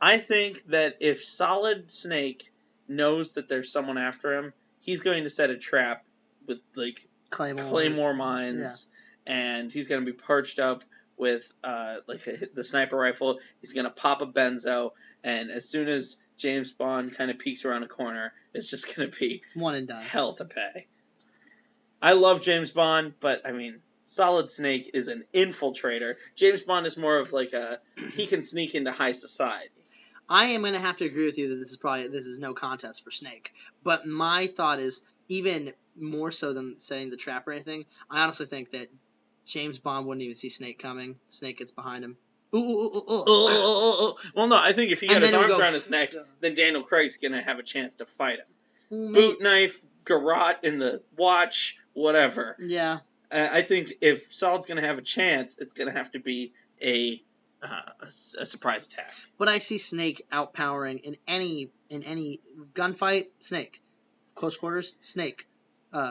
I think that if Solid Snake knows that there's someone after him, he's going to set a trap with, like, Claymore mines. Yeah. And he's going to be perched up with, the sniper rifle. He's going to pop a benzo. And as soon as James Bond kind of peeks around a corner, it's just going to be one and done. Hell to pay. I love James Bond, but, I mean, Solid Snake is an infiltrator. James Bond is more of like he can sneak into high society. I am going to have to agree with you that this is no contest for Snake. But my thought is, even more so than setting the trap or anything, I honestly think that James Bond wouldn't even see Snake coming. Snake gets behind him. Well, no, I think if he had his arms around his neck, then Daniel Craig's going to have a chance to fight him. Boot knife, garrote in the watch, whatever. Yeah. I think if Solid's going to have a chance, it's going to have to be a surprise attack. But I see Snake outpowering in any gunfight. Snake, close quarters. Snake,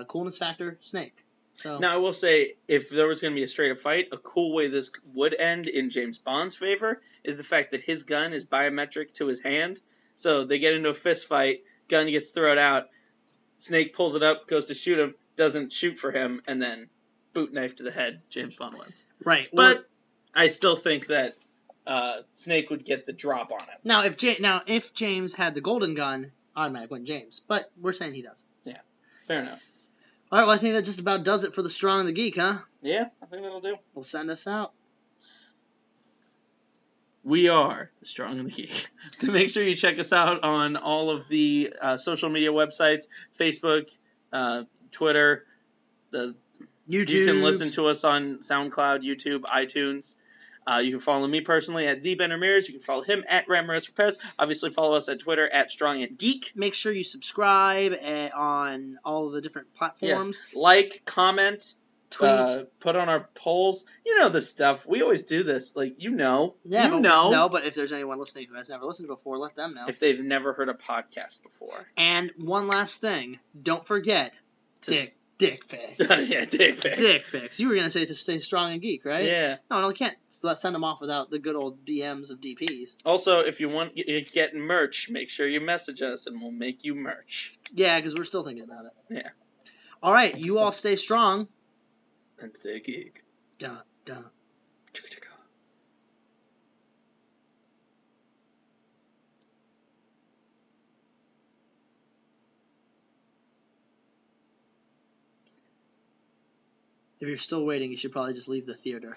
coolness factor. Snake. So now I will say, if there was going to be a straight up fight, a cool way this would end in James Bond's favor is the fact that his gun is biometric to his hand. So they get into a fist fight, gun gets thrown out, Snake pulls it up, goes to shoot him, doesn't shoot for him, and then boot knife to the head. James Bond wins. Right, but I still think that Snake would get the drop on him. Now, if James had the golden gun, automatic win James. But we're saying he does. Yeah, fair enough. All right, well, I think that just about does it for the Strong and the Geek, huh? Yeah, I think that'll do. We'll send us out. We are the Strong and the Geek. Make sure you check us out on all of the social media websites, Facebook, Twitter, YouTube. You can listen to us on SoundCloud, YouTube, iTunes. You can follow me personally at The Ben Ramirez. You can follow him at Ramirez Perez. Obviously, follow us at Twitter at Strong and Geek. Make sure you subscribe on all of the different platforms. Yes. Like, comment, tweet, put on our polls. You know the stuff. We always do this. Like, you know. Yeah, you know. No, but if there's anyone listening who has never listened before, let them know. If they've never heard a podcast before. And one last thing. Don't forget dick pics. Yeah, dick pics. Dick pics. You were going to say to stay strong and geek, right? Yeah. No, you can't send them off without the good old DMs of DPs. Also, if you want to get merch, make sure you message us and we'll make you merch. Yeah, because we're still thinking about it. Yeah. All right, you all stay strong. And stay geek. Dun, dun. If you're still waiting, you should probably just leave the theater.